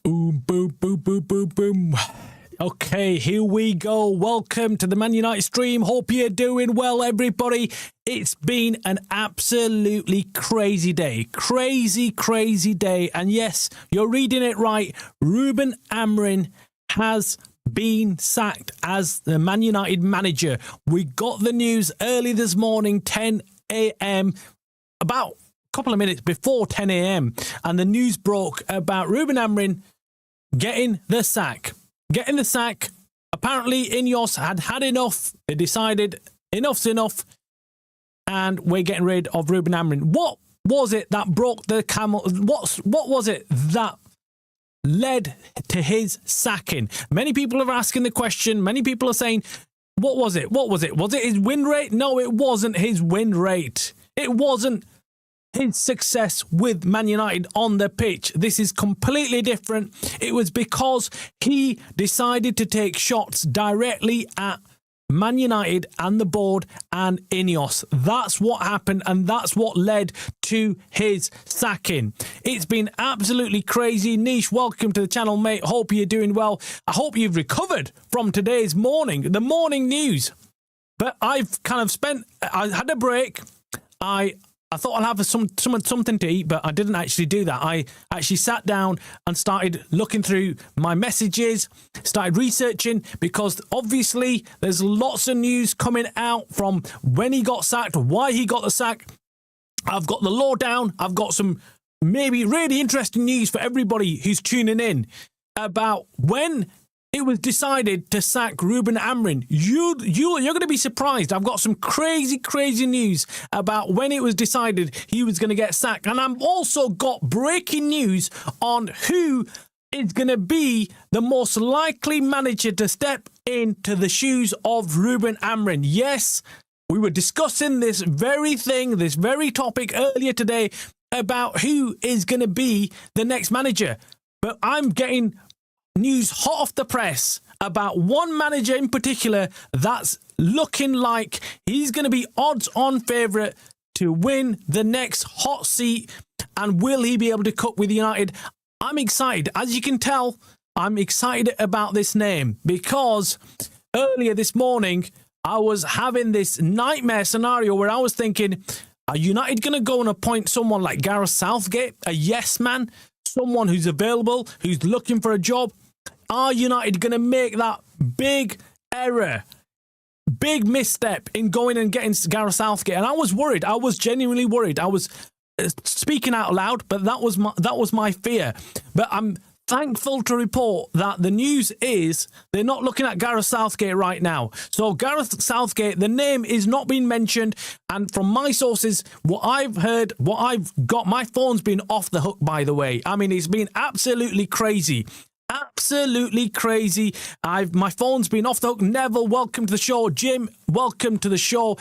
Boom, boom, boom, boom, boom, boom. Okay, here we go. Welcome to the Man United stream. Hope you're doing well, everybody. It's been an absolutely crazy day. Crazy day. And yes, you're reading it right. Ruben Amorim has been sacked as the Man United manager. We got the news early this morning, 10 a.m., about a couple of minutes before 10 a.m. And the news broke about Ruben Amorim getting the sack. Apparently, INEOS had enough. They decided enough's enough, and we're getting rid of Ruben Amorim. What was it that broke the camel? What was it that led to his sacking? Many people are asking the question. Many people are saying, what was it? Was it his win rate? No, it wasn't his win rate. It wasn't his success with Man United on the pitch. This is completely different. It was because he decided to take shots directly at Man United and the board and INEOS. That's what happened, and that's what led to his sacking. It's been absolutely crazy. Nish, welcome to the channel, mate. Hope you're doing well. I hope you've recovered from today's morning, the morning news. But I've kind of I had a break. I thought I'd have something to eat, but I didn't actually do that. I actually sat down and started looking through my messages, started researching, because obviously there's lots of news coming out from when he got sacked, why he got the sack. I've got the lowdown. I've got some maybe really interesting news for everybody who's tuning in about when it was decided to sack Ruben Amorim. You're going to be surprised. I've got some crazy news about when it was decided he was going to get sacked. And I've also got breaking news on who is going to be the most likely manager to step into the shoes of Ruben Amorim. Yes, we were discussing this very topic earlier today about who is going to be the next manager. But I'm getting news hot off the press about one manager in particular that's looking like he's going to be odds-on favourite to win the next hot seat. And will he be able to cope with United? I'm excited. As you can tell, I'm excited about this name because earlier this morning, I was having this nightmare scenario where I was thinking, are United going to go and appoint someone like Gareth Southgate, a yes man, someone who's available, who's looking for a job? Are United going to make that big error, big misstep in going and getting Gareth Southgate? And I was worried. I was genuinely worried. I was speaking out loud, but that was my fear. But I'm thankful to report that the news is they're not looking at Gareth Southgate right now. So Gareth Southgate, the name is not being mentioned. And from my sources, what I've heard, what I've got, my phone's been off the hook, by the way. I mean, it's been absolutely crazy. Absolutely crazy. My phone's been off the hook. Neville, welcome to the show. Jim, welcome to the show.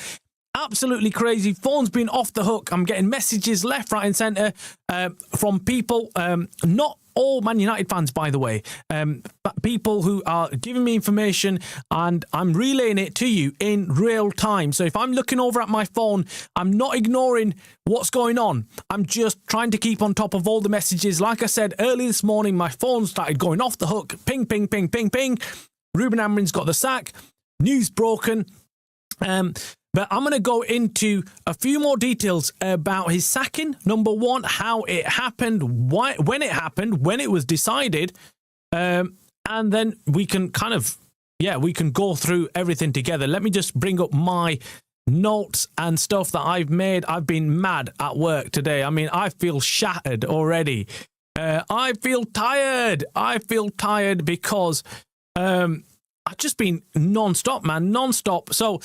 Absolutely crazy. Phone's been off the hook. I'm getting messages left, right and centre from people, not all Man United fans, by the way, but people who are giving me information and I'm relaying it to you in real time. So if I'm looking over at my phone, I'm not ignoring what's going on. I'm just trying to keep on top of all the messages. Like I said, early this morning, my phone started going off the hook. Ping, ping, ping, ping, ping. Ruben Amorim's got the sack. News broken. But I'm going to go into a few more details about his sacking. Number one, how it happened, when it happened, when it was decided. And then we can we can go through everything together. Let me just bring up my notes and stuff that I've made. I've been mad at work today. I mean, I feel shattered already. I feel tired. Because I've just been non-stop. So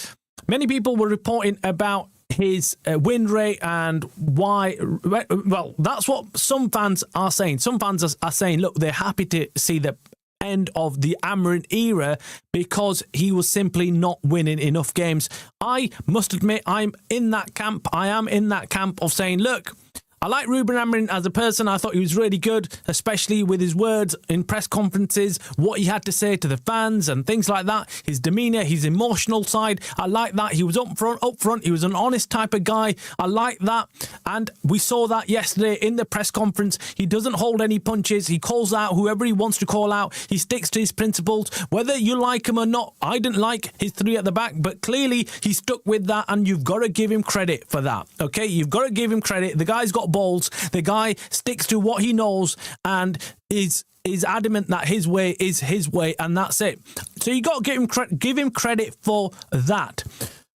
many people were reporting about his win rate and why. Well, that's what some fans are saying. Some fans are saying, look, they're happy to see the end of the Amorim era because he was simply not winning enough games. I must admit, I'm in that camp. I am in that camp of saying, look, I like Ruben Amorim as a person. I thought he was really good, especially with his words in press conferences, what he had to say to the fans and things like that. His demeanour, his emotional side, I like that. He was up front. He was an honest type of guy. I like that. And we saw that yesterday in the press conference. He doesn't hold any punches. He calls out whoever he wants to call out. He sticks to his principles. Whether you like him or not, I didn't like his three at the back, but clearly he stuck with that, and you've got to give him credit for that. Okay, you've got to give him credit. The guy's got balls. The guy sticks to what he knows and is adamant that his way is his way, and that's it. So you got to give him credit for that.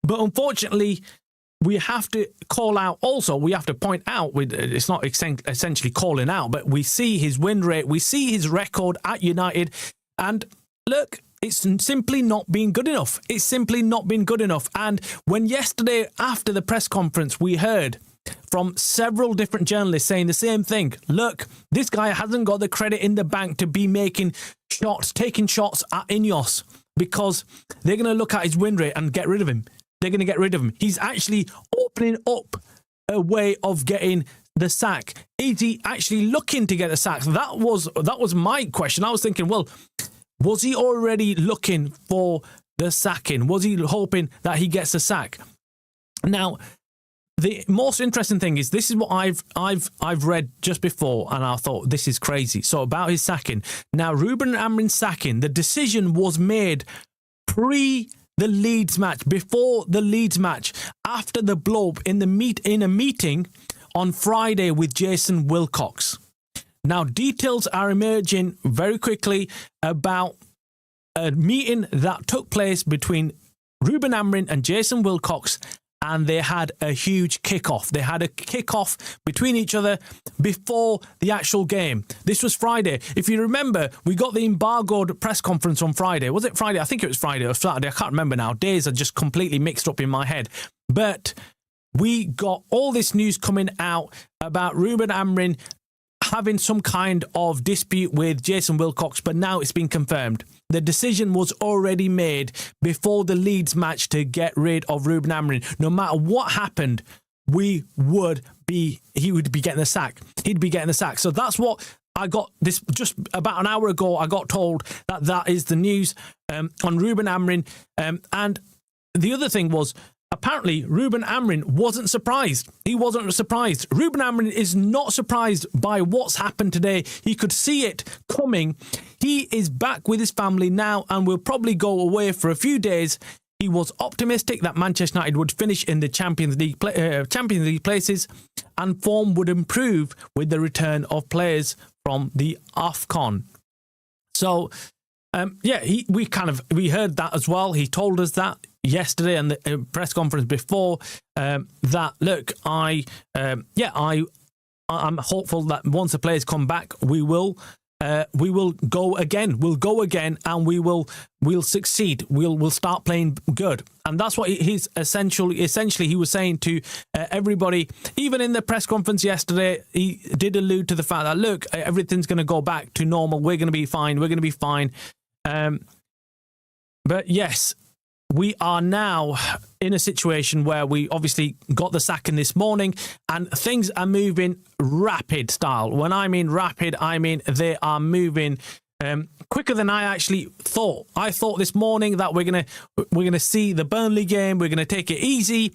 But unfortunately, we have to call out also, we have to point out, it's not essentially calling out, but we see his win rate, we see his record at United, and look, it's simply not been good enough. It's simply not been good enough. And when yesterday after the press conference, we heard from several different journalists saying the same thing. Look, this guy hasn't got the credit in the bank to be making shots, taking shots at INEOS, because they're going to look at his win rate and get rid of him. They're going to get rid of him. He's actually opening up a way of getting the sack. Is he actually looking to get the sack? That was my question. I was thinking, well, was he already looking for the sacking? Was he hoping that he gets a sack? Now, the most interesting thing is, this is what I've read just before, and I thought this is crazy. So about his sacking. Now, Ruben Amorim's sacking, the decision was made pre the Leeds match, before the Leeds match, after the blow-up in a meeting on Friday with Jason Wilcox. Now, details are emerging very quickly about a meeting that took place between Ruben Amorim and Jason Wilcox, and they had a huge kickoff. They had a kickoff between each other before the actual game. This was Friday. If you remember, we got the embargoed press conference on Friday. Was it Friday? I think it was Friday or Saturday. I can't remember now. Days are just completely mixed up in my head. But we got all this news coming out about Ruben Amorim having some kind of dispute with Jason Wilcox, but now it's been confirmed. The decision was already made before the Leeds match to get rid of Ruben Amorim. No matter what happened, he would be getting the sack. He'd be getting the sack. So that's what I got this just about an hour ago. I got told that is the news on Ruben Amorim. And the other thing was, apparently, Ruben Amorim wasn't surprised. He wasn't surprised. Ruben Amorim is not surprised by what's happened today. He could see it coming. He is back with his family now and will probably go away for a few days. He was optimistic that Manchester United would finish in the Champions League places, and form would improve with the return of players from the AFCON. So, we heard that as well. He told us that yesterday in the press conference before that. Look, I'm hopeful that once the players come back, we will go again. We'll go again, and we'll succeed. We'll start playing good, and that's what he's essentially he was saying to everybody. Even in the press conference yesterday, he did allude to the fact that, look, everything's going to go back to normal. We're going to be fine. We're going to be fine. But yes, we are now in a situation where we obviously got the sacking this morning, and things are moving rapid style. When I mean rapid, I mean they are moving quicker than I actually thought. I thought this morning that we're gonna see the Burnley game. We're gonna take it easy.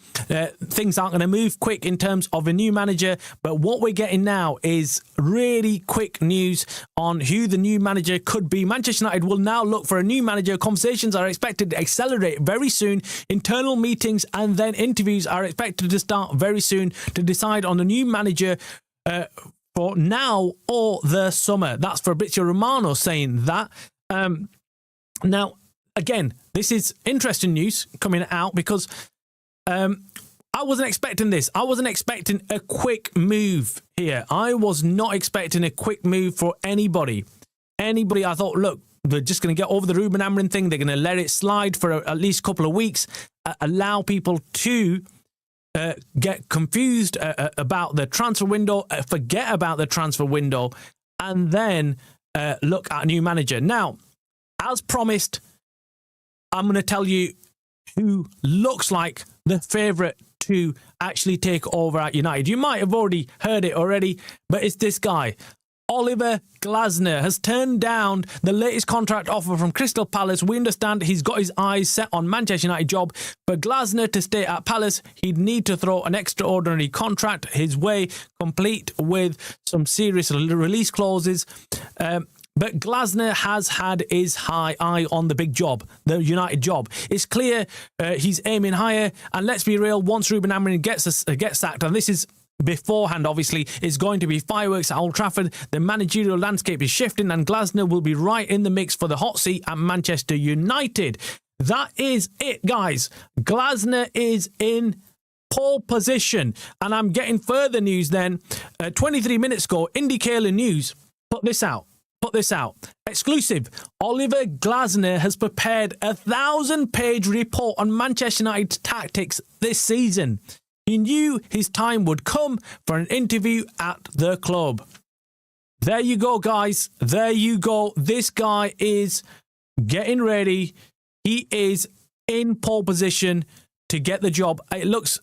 Things aren't gonna move quick in terms of a new manager. But what we're getting now is really quick news on who the new manager could be. Manchester United will now look for a new manager. Conversations are expected to accelerate very soon. Internal meetings and then interviews are expected to start very soon to decide on a new manager for now or the summer. That's Fabrizio Romano saying that. Now, again, this is interesting news coming out because I wasn't expecting this. I wasn't expecting a quick move here. I was not expecting a quick move for anybody. I thought, look, they're just going to get over the Ruben Amorim thing. They're going to let it slide for at least a couple of weeks, allow people to get confused about the transfer window, forget about the transfer window, and then look at a new manager. Now, as promised, I'm going to tell you who looks like the favourite to actually take over at United. You might have already heard it already, but it's this guy. Oliver Glasner has turned down the latest contract offer from Crystal Palace. We understand he's got his eyes set on Manchester United job. For Glasner to stay at Palace, he'd need to throw an extraordinary contract his way, complete with some serious release clauses. But Glasner has had his eye on the big job, the United job. It's clear he's aiming higher. And let's be real, once Ruben Amorim gets sacked, and this is beforehand, obviously, is going to be fireworks at Old Trafford. The managerial landscape is shifting and Glasner will be right in the mix for the hot seat at Manchester United. That is it, guys. Glasner is in pole position. And I'm getting further news then. 23 minutes ago, Indicator News put this out. Exclusive. Oliver Glasner has prepared a 1,000-page report on Manchester United tactics this season. He knew his time would come for an interview at the club. There you go, guys. There you go. This guy is getting ready. He is in pole position to get the job. It looks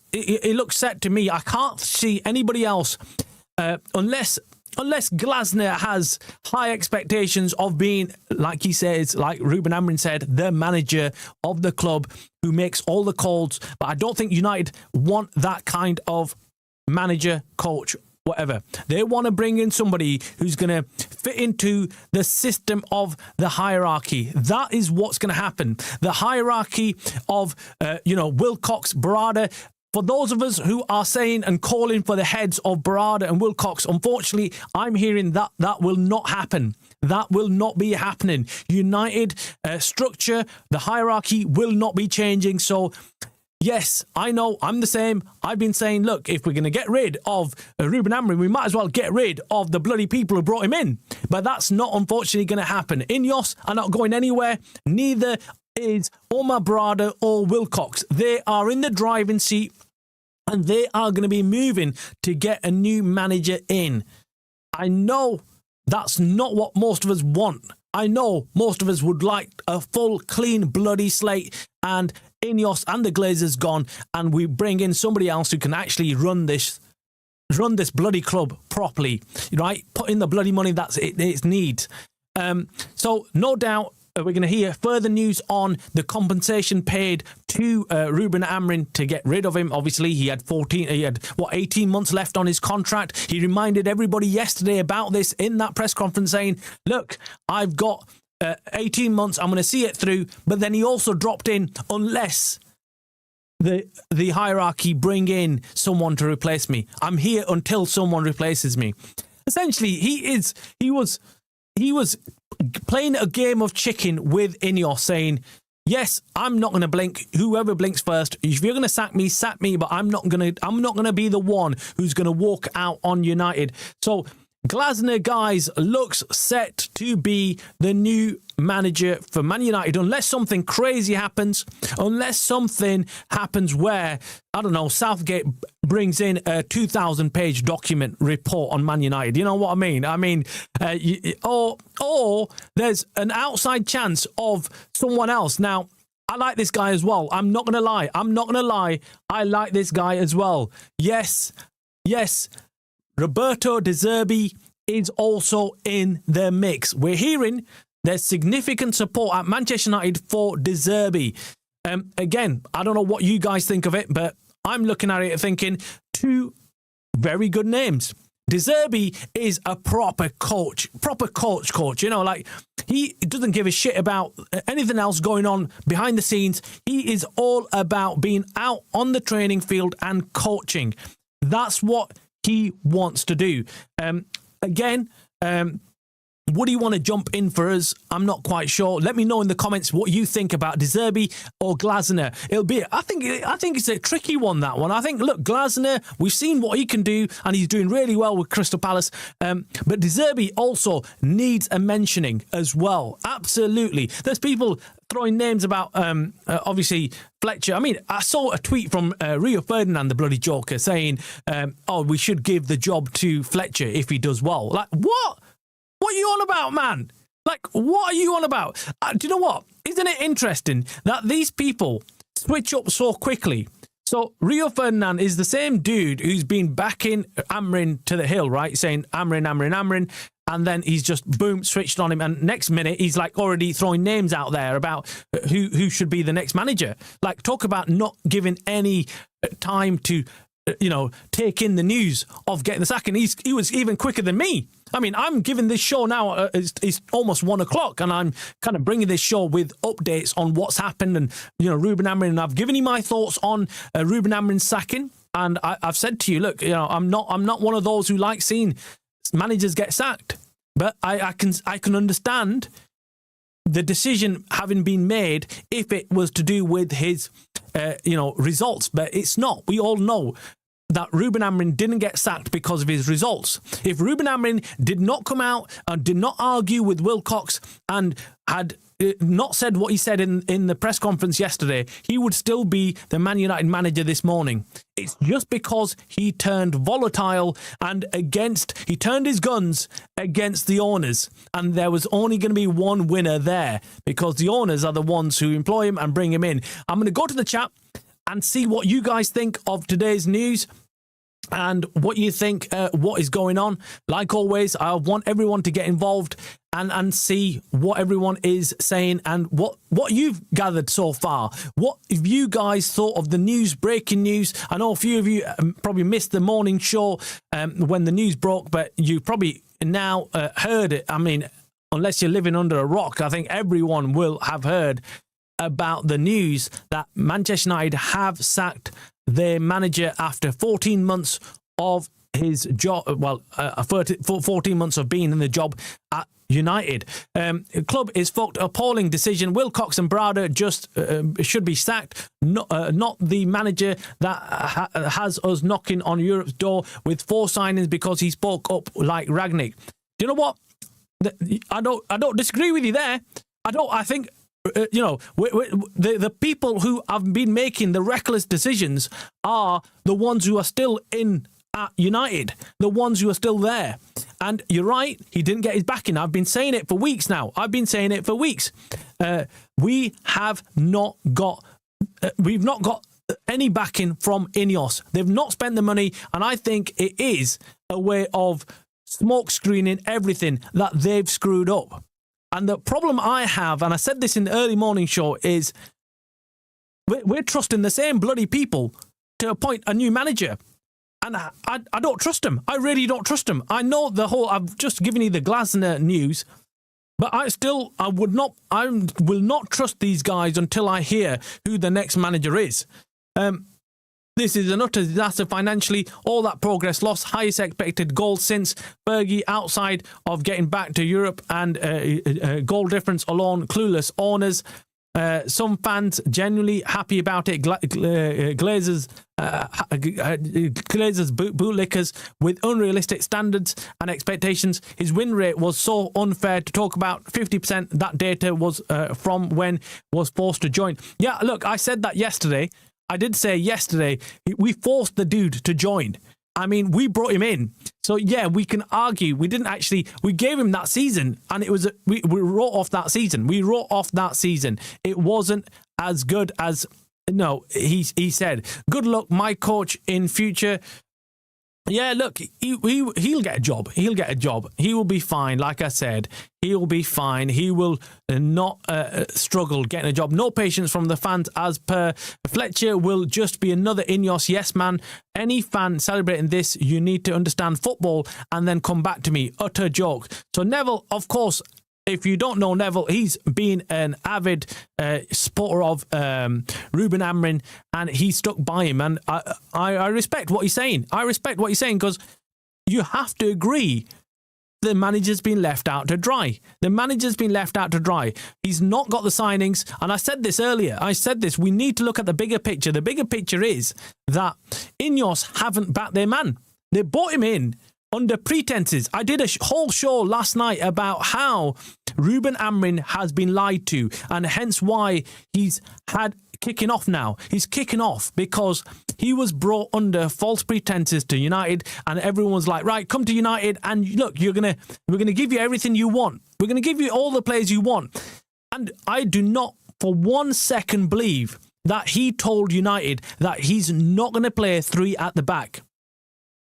set to me. I can't see anybody else unless Glasner has high expectations of being, like he says, like Ruben Amorim said, the manager of the club who makes all the calls. But I don't think United want that kind of manager, coach, whatever. They want to bring in somebody who's going to fit into the system of the hierarchy. That is what's going to happen. The hierarchy of, Wilcox, Barada. For those of us who are saying and calling for the heads of Barada and Wilcox, unfortunately, I'm hearing that will not happen. That will not be happening. United structure, the hierarchy will not be changing. So, yes, I know, I'm the same. I've been saying, look, if we're going to get rid of Ruben Amorim, we might as well get rid of the bloody people who brought him in. But that's not, unfortunately, going to happen. INEOS are not going anywhere. Neither is Omar Barada or Wilcox. They are in the driving seat. And they are going to be moving to get a new manager in. I know that's not what most of us want. I know most of us would like a full, clean, bloody slate and INEOS and the Glazers gone, and we bring in somebody else who can actually run this bloody club properly, right? Put in the bloody money that's it needs. So no doubt, we're going to hear further news on the compensation paid to Ruben Amorim to get rid of him. Obviously, he had 18 months left on his contract. He reminded everybody yesterday about this in that press conference saying, look, I've got 18 months, I'm going to see it through. But then he also dropped in, unless the hierarchy bring in someone to replace me. I'm here until someone replaces me. Essentially, he was playing a game of chicken with INEOS, saying, yes, I'm not going to blink. Whoever blinks first, if you're going to sack me, but I'm not going to be the one who's going to walk out on United. So Glasner, guys, looks set to be the new manager for Man United, unless something crazy happens, where, I don't know, Southgate brings in a 2,000-page document report on Man United. You know what I mean? Or there's an outside chance of someone else. Now, I like this guy as well. I'm not going to lie. I like this guy as well. Yes, Roberto De Zerbi is also in the mix. We're hearing there's significant support at Manchester United for De Zerbi. Again, I don't know what you guys think of it, but I'm looking at it thinking two very good names. De Zerbi is a proper coach. You know, like, he doesn't give a shit about anything else going on behind the scenes. He is all about being out on the training field and coaching. That's what he wants to do. Would he want to jump in for us? I'm not quite sure. Let me know in the comments what you think about De Zerbi or Glasner. I think it's a tricky one, that one. I think, look, Glasner, we've seen what he can do, and he's doing really well with Crystal Palace. But De Zerbi also needs a mentioning as well. Absolutely. There's people throwing names about, obviously, Fletcher. I mean, I saw a tweet from Rio Ferdinand, the bloody joker, saying, we should give the job to Fletcher if he does well. Like, what? What are you on about, man? Like, what are you on about? Do you know what? Isn't it interesting that these people switch up so quickly? So Rio Ferdinand is the same dude who's been backing Amorim to the hill, right? Saying Amorim. And then he's just, boom, switched on him. And next minute, he's like already throwing names out there about who should be the next manager. Like, talk about not giving any time to, take in the news of getting the sack. And he was even quicker than me. I mean, I'm giving this show now, it's almost 1 o'clock, and I'm kind of bringing this show with updates on what's happened. And, Ruben Amorim, and I've given you my thoughts on Ruben Amorim's sacking. And I've said to you, look, I'm not one of those who like seeing managers get sacked, but I can understand the decision having been made if it was to do with his results, but it's not. We all know that Ruben Amorim didn't get sacked because of his results. If Ruben Amorim did not come out and did not argue with Wilcox and had not said what he said in the press conference yesterday, he would still be the Man United manager this morning. It's just because he turned volatile and he turned his guns against the owners. And there was only going to be one winner there, because the owners are the ones who employ him and bring him in. I'm going to go to the chat and see what you guys think of today's news and what you think, what is going on. Like always, I want everyone to get involved and see what everyone is saying and what you've gathered so far. What have you guys thought of the news, breaking news? I know a few of you probably missed the morning show when the news broke, but you probably now heard it. I mean, unless you're living under a rock, I think everyone will have heard about the news that Manchester United have sacked their manager after 14 months of his job. Well, 14 months of being in the job at United. Club is fucked. Appalling decision. Wilcox and Browder just should be sacked. Not the manager that has us knocking on Europe's door with 4 signings because he spoke up like Ragnick. Do you know what? I don't disagree with you there. I think. The people who have been making the reckless decisions are the ones who are still in at United, the ones who are still there. And you're right, he didn't get his backing. I've been saying it for weeks now. We have not got we've not got any backing from INEOS. They've not spent the money, and I think it is a way of smoke screening everything that they've screwed up. And the problem I have, and I said this in the early morning show, is we're trusting the same bloody people to appoint a new manager. And I don't trust them. I really don't trust them. I know I've just given you the Glasner news, but I will not trust these guys until I hear who the next manager is. This is an utter disaster financially. All that progress lost. Highest expected goal since Fergie, outside of getting back to Europe, and goal difference alone. Clueless owners. Some fans genuinely happy about it. Glazers bootlickers with unrealistic standards and expectations. His win rate was so unfair to talk about. 50%. That data was from when was forced to join. Yeah, look, I said that yesterday. I did say yesterday, we forced the dude to join. I mean, we brought him in. So, yeah, we can argue. We gave him that season, and it was, we wrote off that season. It wasn't as good as, he said. Good luck, my coach, in future. Yeah, look, he'll get a job. He will be fine. Like I said, he will be fine. He will not struggle getting a job. No patience from the fans, as per Fletcher. Will just be another INEOS yes man. Any fan celebrating this, you need to understand football and then come back to me. Utter joke. So Neville, of course, if you don't know Neville, he's been an avid supporter of Ruben Amorim, and he stuck by him. And I respect what he's saying. Because you have to agree the manager's been left out to dry. He's not got the signings. And I said this earlier. We need to look at the bigger picture. The bigger picture is that INEOS haven't backed their man. They bought him in under pretenses. I did a whole show last night about how Ruben Amorim has been lied to, and hence why he's kicking off now. He's kicking off because he was brought under false pretenses to United, and everyone's like, right, come to United, and look, we're gonna give you everything you want. We're gonna give you all the players you want. And I do not for 1 second believe that he told United that he's not going to play 3 at the back.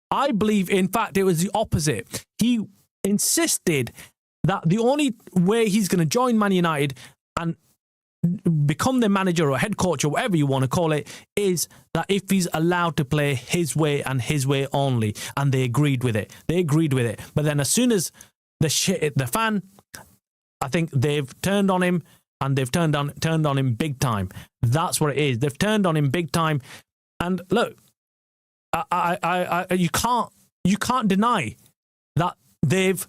I believe, in fact, it was the opposite. He insisted that the only way he's going to join Man United and become the manager or head coach or whatever you want to call it is that if he's allowed to play his way and his way only. And they agreed with it. But then as soon as the shit hit the fan, I think they've turned on him, and they've turned on him big time. That's what it is. They've turned on him big time. And look, you can't deny that they've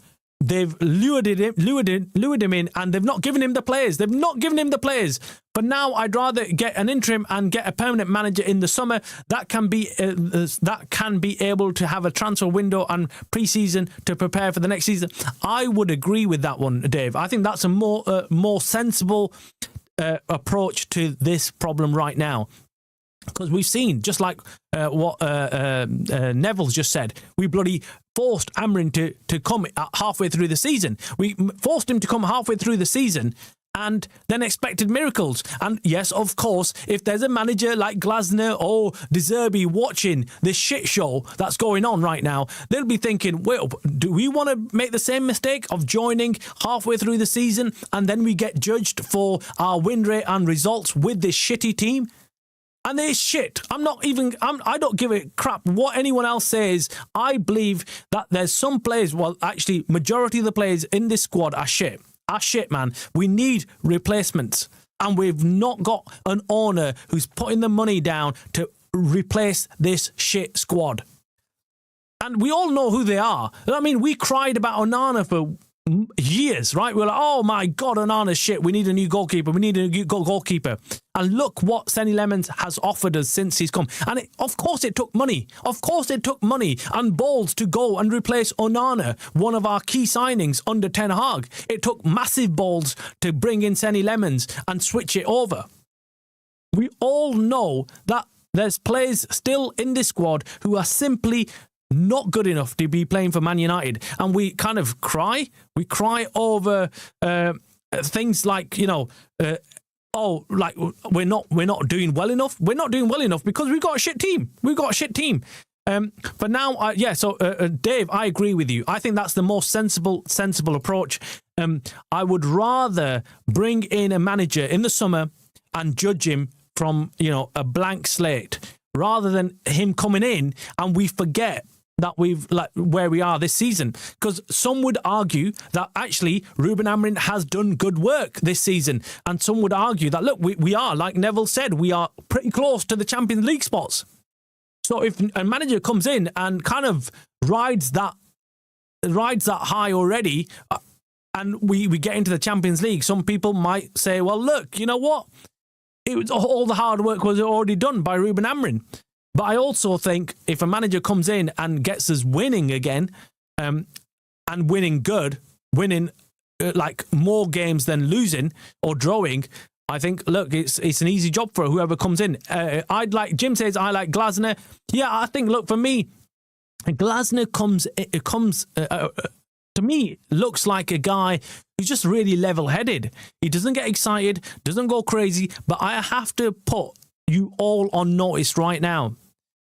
lured him in, and they've not given him the players. But now I'd rather get an interim and get a permanent manager in the summer that can be able to have a transfer window and pre-season to prepare for the next season. I would agree with that one, Dave. I think that's a more sensible approach to this problem right now. Because we've seen, just like what Neville's just said, we bloody forced Amorim to come halfway through the season. We forced him to come halfway through the season and then expected miracles. And yes, of course, if there's a manager like Glasner or De Zerbi watching this shit show that's going on right now, they'll be thinking, well, do we want to make the same mistake of joining halfway through the season and then we get judged for our win rate and results with this shitty team? And they're shit. I don't give a crap what anyone else says. I believe that there's some players, well, actually, majority of the players in this squad are shit. Man. We need replacements. And we've not got an owner who's putting the money down to replace this shit squad. And we all know who they are. I mean, we cried about Onana for years, right? We're like, oh my God, Onana's shit. We need a new goalkeeper. And look what Senny Lemons has offered us since he's come. And of course it took money. And balls to go and replace Onana, one of our key signings under Ten Hag. It took massive balls to bring in Senny Lemons and switch it over. We all know that there's players still in this squad who are simply not good enough to be playing for Man United, and we kind of cry. We cry over things like, like we're not doing well enough. We're not doing well enough because we've got a shit team. But now, Dave, I agree with you. I think that's the most sensible approach. I would rather bring in a manager in the summer and judge him from a blank slate rather than him coming in and we forget that we've where we are this season. Because some would argue that actually Ruben Amorim has done good work this season, and some would argue that look, we are, like Neville said, we are pretty close to the Champions League spots. So if a manager comes in and kind of rides that high already, and we get into the Champions League, some people might say, well, look, you know what? It was all the hard work was already done by Ruben Amorim. But I also think if a manager comes in and gets us winning again, and winning like more games than losing or drawing, I think, look, it's an easy job for whoever comes in. Jim says, I like Glasner. Yeah, I think, look, for me, Glasner to me, looks like a guy who's just really level-headed. He doesn't get excited, doesn't go crazy, but I have to put you all on notice right now.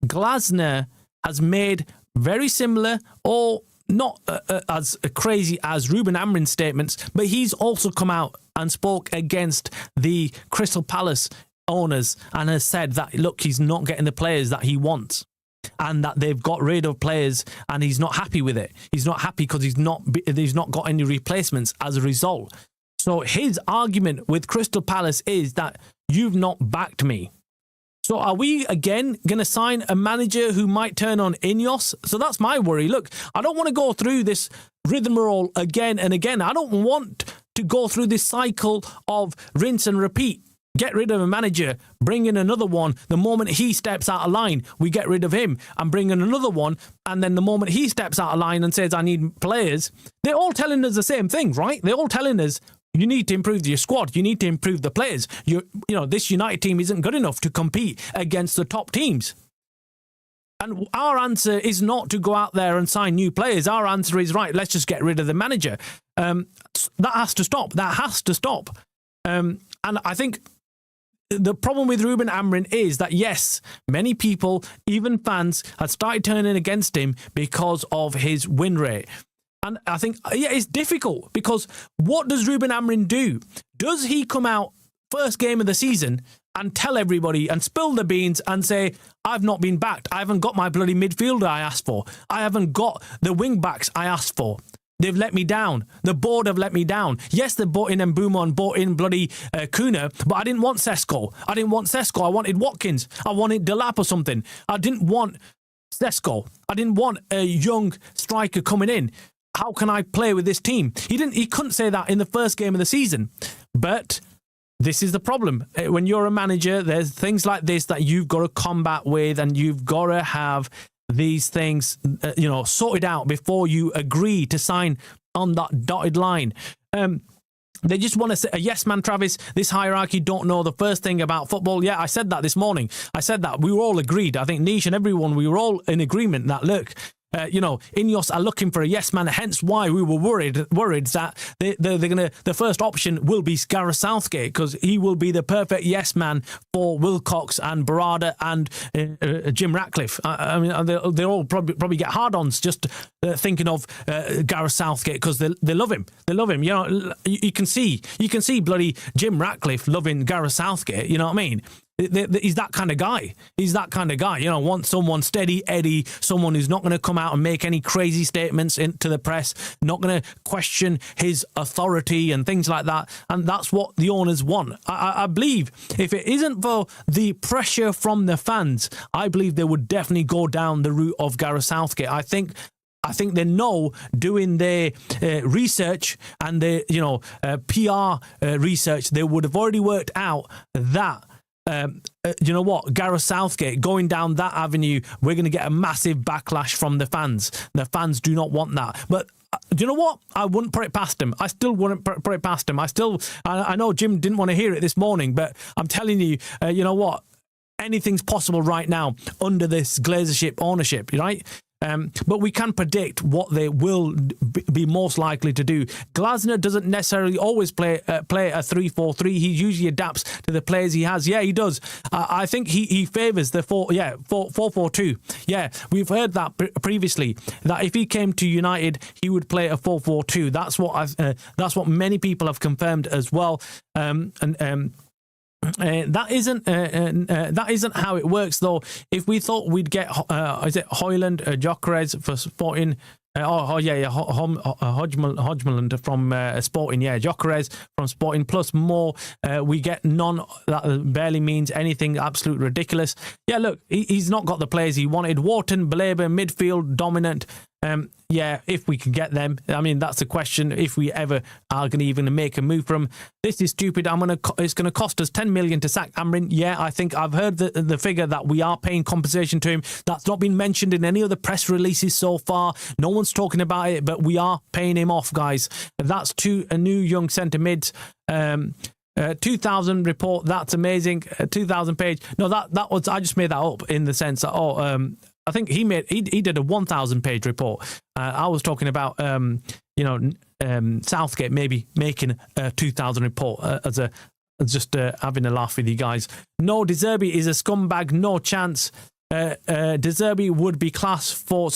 Glasner has made very similar, or not as crazy as Ruben Amorim's statements, but he's also come out and spoke against the Crystal Palace owners and has said that, look, he's not getting the players that he wants and that they've got rid of players and he's not happy with it. He's not happy because he's not got any replacements as a result. So his argument with Crystal Palace is that you've not backed me. So are we again going to sign a manager who might turn on INEOS? So that's my worry. Look, I don't want to go through this rigmarole again and again. I don't want to go through this cycle of rinse and repeat. Get rid of a manager, bring in another one. The moment he steps out of line, we get rid of him and bring in another one. And then the moment he steps out of line and says, I need players, they're all telling us the same thing, right? They're all telling us, you need to improve your squad. You need to improve the players. This United team isn't good enough to compete against the top teams. And our answer is not to go out there and sign new players. Our answer is, right, let's just get rid of the manager. That has to stop. And I think the problem with Ruben Amorim is that, yes, many people, even fans, have started turning against him because of his win rate. And I think, yeah, it's difficult because what does Ruben Amorim do? Does he come out first game of the season and tell everybody and spill the beans and say, I've not been backed. I haven't got my bloody midfielder I asked for. I haven't got the wing backs I asked for. They've let me down. The board have let me down. Yes, they bought in Mbeumo and bought in bloody Kuna, but I didn't want Sesko. I wanted Watkins. I wanted Delap or something. I didn't want Sesko. I didn't want a young striker coming in. How can I play with this team? He couldn't say that in the first game of the season. But this is the problem. When you're a manager, there's things like this that you've got to combat with, and you've got to have these things, sorted out before you agree to sign on that dotted line. They just want to say, yes man, Travis, this hierarchy don't know the first thing about football. Yeah, I said that this morning. I said that. We were all agreed. I think Nish and everyone, we were all in agreement that, look, INEOS are looking for a yes man, hence why we were worried that the first option will be Gareth Southgate, because he will be the perfect yes man for Wilcox and Barada and Jim Ratcliffe. I mean, they all probably get hard-ons just thinking of Gareth Southgate, because they love him. They love him. You can see bloody Jim Ratcliffe loving Gareth Southgate. You know what I mean? He's that kind of guy. Want someone steady Eddie, someone who's not going to come out and make any crazy statements to the press, not going to question his authority and things like that. And that's what the owners want. I believe if it isn't for the pressure from the fans, I believe they would definitely go down the route of Gareth Southgate. I think they know, doing their research and their PR research, they would have already worked out that Gareth Southgate going down that avenue, we're going to get a massive backlash from the fans. The fans do not want that. But do you know what? I wouldn't put it past him. I still wouldn't put it past him. I know Jim didn't want to hear it this morning, but I'm telling you, you know what? Anything's possible right now under this Glazership ownership, right? But we can predict what they will be most likely to do. Glasner doesn't necessarily always play a 3-4-3. He usually adapts to the players he has. Yeah, he does. I think he favours the 4-4-2. Yeah, we've heard that previously, that if he came to United, he would play a 4-4-2. That's what many people have confirmed as well. That isn't how it works, though. If we thought we'd get is it Hoyland, Gyökeres for Sporting, Hodgman from Sporting, Gyökeres from Sporting, plus more, we get none. That barely means anything. Absolute ridiculous. Yeah, look, he's not got the players he wanted. Wharton, Belabor, midfield dominant. If we can get them. I mean, that's the question, if we ever are going to even make a move from. This is stupid. It's going to cost us 10 million to sack Amorim. Yeah, I think I've heard the figure that we are paying compensation to him. That's not been mentioned in any of the press releases so far. No one's talking about it, but we are paying him off, guys. That's a new young centre mids. 2,000 report. That's amazing. 2,000 page. No, that was, I just made that up in the sense that, I think he did a 1,000 page report. I was talking about Southgate maybe making a 2,000 report just having a laugh with you guys. No, De Zerbi is a scumbag. No chance. De Zerbi would be class for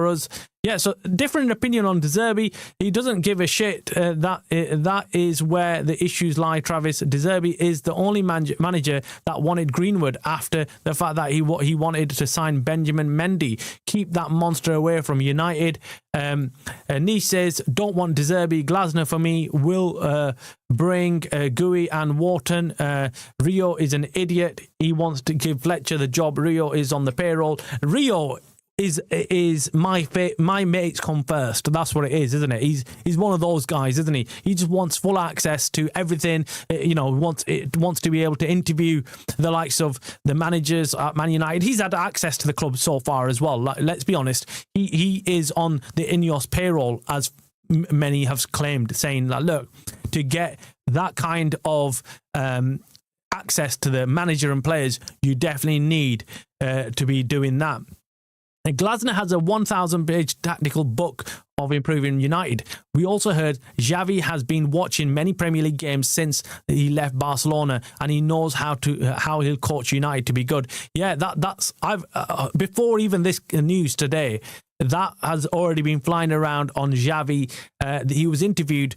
us. Yeah, so different opinion on De Zerbi. He doesn't give a shit. That is where the issues lie, Travis. De Zerbi is the only manager that wanted Greenwood after the fact that he wanted to sign Benjamin Mendy. Keep that monster away from United. Nish says, don't want De Zerbi. Glasner for me will bring Gui and Wharton. Rio is an idiot. He wants to give Fletcher the job. Rio is on the payroll. Rio is my mates come first. That's what it is, isn't it? He's one of those guys, isn't he? He just wants full access to everything. Wants to be able to interview the likes of the managers at Man United. He's had access to the club so far as well. Let's be honest. He is on the INEOS payroll, as many have claimed, saying that, look, to get that kind of access to the manager and players, you definitely need to be doing that. Glasner has a 1,000-page tactical book of improving United. We also heard Xavi has been watching many Premier League games since he left Barcelona, and he knows how he'll coach United to be good. Yeah, that's before even this news today, that has already been flying around on Xavi. He was interviewed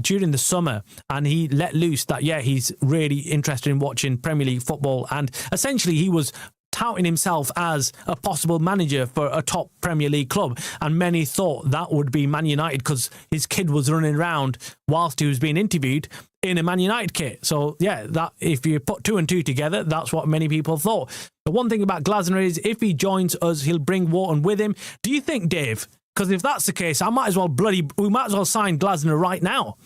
during the summer, and he let loose that he's really interested in watching Premier League football, and essentially he was touting himself as a possible manager for a top Premier League club, and many thought that would be Man United because his kid was running around whilst he was being interviewed in a Man United kit. So that if you put two and two together, that's what many people thought. The one thing about Glasner is if he joins us, he'll bring Wharton with him. Do you think, Dave? Because if that's the case, we might as well sign Glasner right now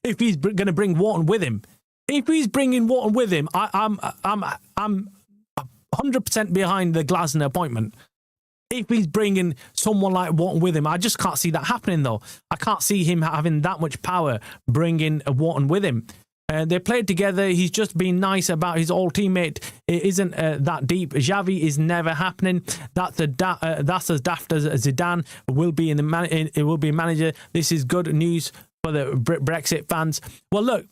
if he's going to bring Wharton with him. If he's bringing Wharton with him, I'm 100% behind the Glasner appointment. If he's bringing someone like Wharton with him, I just can't see that happening, though. I can't see him having that much power bringing Wharton with him. They played together. He's just been nice about his old teammate. It isn't that deep. Xavi is never happening. That's as daft as Zidane will be it will be a manager. This is good news for the Brexit fans. Well, look,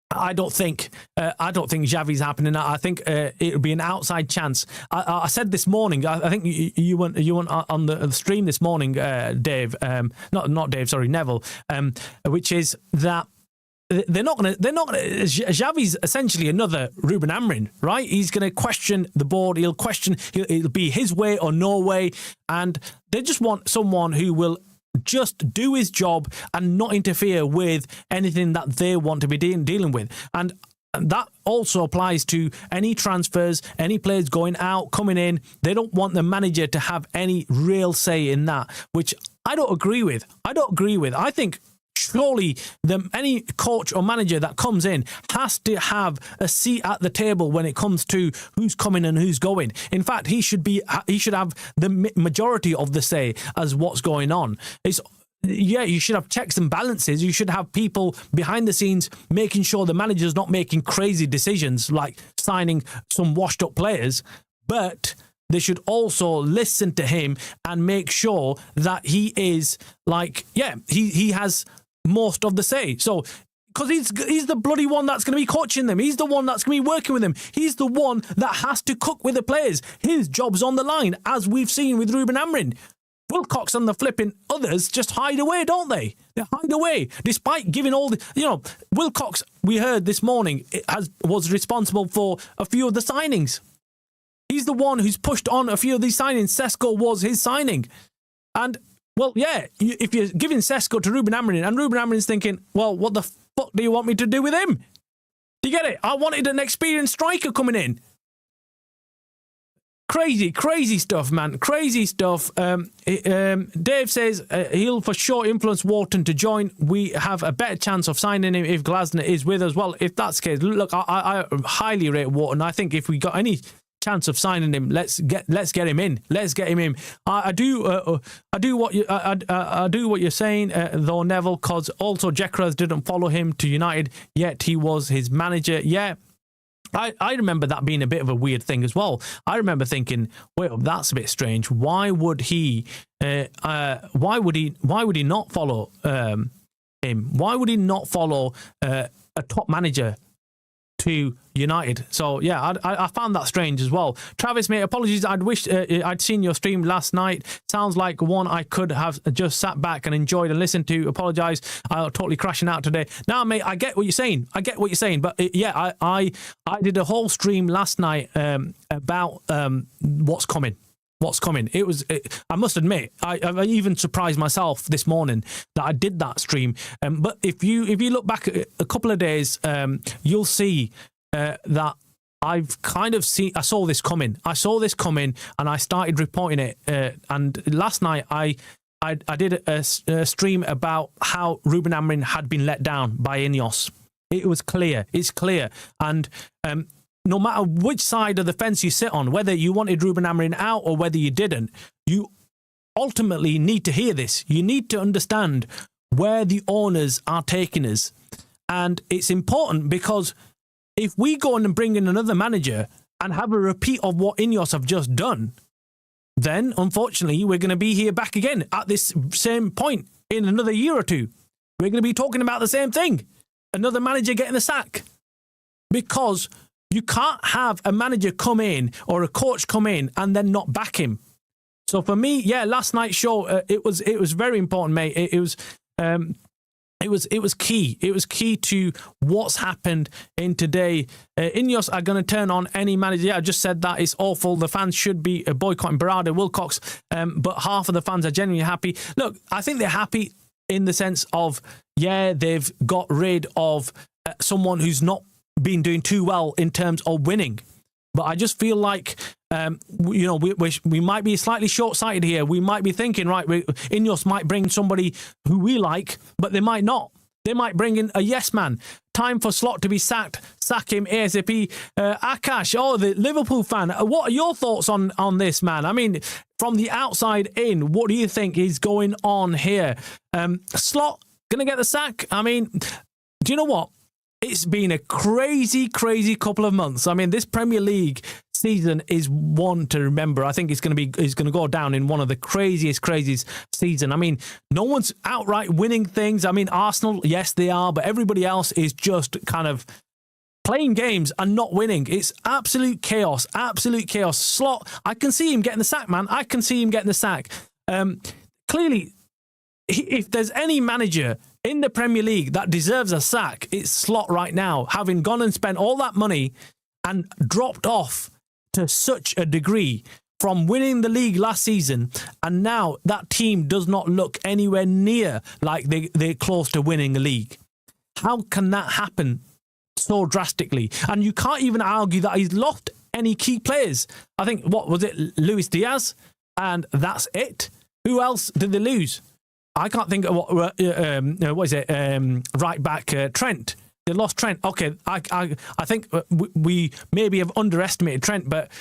I don't think Xavi's happening. I think it'll be an outside chance. I said this morning. I think you went on the stream this morning, Dave. Not Dave. Sorry, Neville. Which is that they're not gonna. Xavi's essentially another Ruben Amorim, right? He's gonna question the board. He'll be his way or no way, and they just want someone who will just do his job and not interfere with anything that they want to be dealing with. And that also applies to any transfers, any players going out, coming in. They don't want the manager to have any real say in that, which I don't agree with. I think surely any coach or manager that comes in has to have a seat at the table when it comes to who's coming and who's going. In fact, he should have the majority of the say as what's going on. You should have checks and balances. You should have people behind the scenes making sure the manager's not making crazy decisions like signing some washed up players, but they should also listen to him and make sure that he is he has most of the say. So, because he's the bloody one that's going to be coaching them. He's the one that's going to be working with them. He's the one that has to cook with the players. His job's on the line, as we've seen with Ruben Amorim. Wilcox and the flipping others just hide away, don't they? They hide away, despite giving all the... Wilcox, we heard this morning, was responsible for a few of the signings. He's the one who's pushed on a few of these signings. Sesko was his signing. And... well, if you're giving Sesko to Ruben Amorim, and Ruben Amorim's thinking, well, what the fuck do you want me to do with him? Do you get it? I wanted an experienced striker coming in. Crazy stuff, man. Crazy stuff. Dave says he'll for sure influence Wharton to join. We have a better chance of signing him if Glasner is with us. Well, if that's the case, look, I highly rate Wharton. I think if we got any chance of signing him, let's get him in. Let's get him in. I do what you're saying, though, Neville, because also Jekras didn't follow him to United, yet he was his manager. Yeah, I remember that being a bit of a weird thing as well. I remember thinking, wait, that's a bit strange. Why would he not follow him? Why would he not follow a top manager to United? So I found that strange as well. Travis, mate, apologies. I'd wished I'd seen your stream last night. Sounds like one I could have just sat back and enjoyed and listened to. Apologise, I'm totally crashing out today. Now, mate, I get what you're saying. But I did a whole stream last night about what's coming. I must admit, I even surprised myself this morning that I did that stream. But if you look back a couple of days, you'll see that I've kind of seen. I saw this coming, and I started reporting it. And last night I did a stream about how Ruben Amorim had been let down by INEOS. It was clear. It's clear, and no matter which side of the fence you sit on, whether you wanted Ruben Amorim out or whether you didn't, you ultimately need to hear this. You need to understand where the owners are taking us. And it's important because if we go on and bring in another manager and have a repeat of what INEOS have just done, then unfortunately we're going to be here back again at this same point in another year or two. We're going to be talking about the same thing. Another manager getting the sack. Because you can't have a manager come in or a coach come in and then not back him. So for me, yeah, last night's show, it was very important, mate. It was key. It was key to what's happened in today. INEOS are going to turn on any manager. Yeah, I just said that. It's awful. The fans should be boycotting Berardi, Wilcox, but half of the fans are genuinely happy. Look, I think they're happy in the sense of, yeah, they've got rid of someone who's not been doing too well in terms of winning. But I just feel like, we might be slightly short-sighted here. We might be thinking, right, INEOS might bring somebody who we like, but they might not. They might bring in a yes man. Time for Slot to be sacked. Sack him ASAP. Akash, the Liverpool fan. What are your thoughts on this, man? I mean, from the outside in, what do you think is going on here? Slot going to get the sack? I mean, do you know what? It's been a crazy, crazy couple of months. I mean, this Premier League season is one to remember. I think it's going to go down in one of the craziest season. I mean, no one's outright winning things. I mean, Arsenal, yes, they are, but everybody else is just kind of playing games and not winning. It's absolute chaos. Slot, I can see him getting the sack, man. I can see him getting the sack. Clearly, if there's any manager in the Premier League that deserves a sack, it's Slot right now, having gone and spent all that money and dropped off to such a degree from winning the league last season, and now that team does not look anywhere near like they're close to winning a league. How can that happen so drastically? And you can't even argue that he's lost any key players. I think, what was it, Luis Diaz? And that's it. Who else did they lose? I can't think of what is it? Right back, Trent. They lost Trent. Okay, I think we maybe have underestimated Trent, but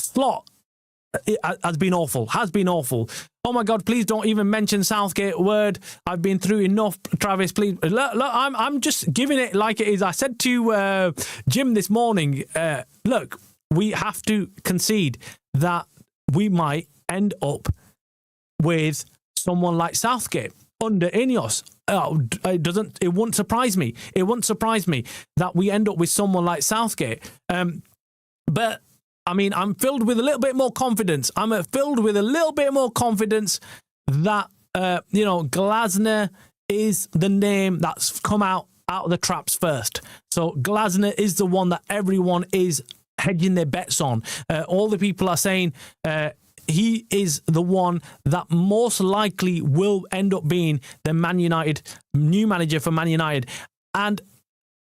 Slot has been awful. Oh my God! Please don't even mention Southgate word. I've been through enough. Travis, please. Look, I'm just giving it like it is. I said to Jim this morning. Look, we have to concede that we might end up with someone like Southgate under INEOS. It wouldn't surprise me. It wouldn't surprise me that we end up with someone like Southgate. But I mean, I'm filled with a little bit more confidence. that Glasner is the name that's come out of the traps first. So Glasner is the one that everyone is hedging their bets on. All the people are saying he is the one that most likely will end up being the Man United new manager for Man United. And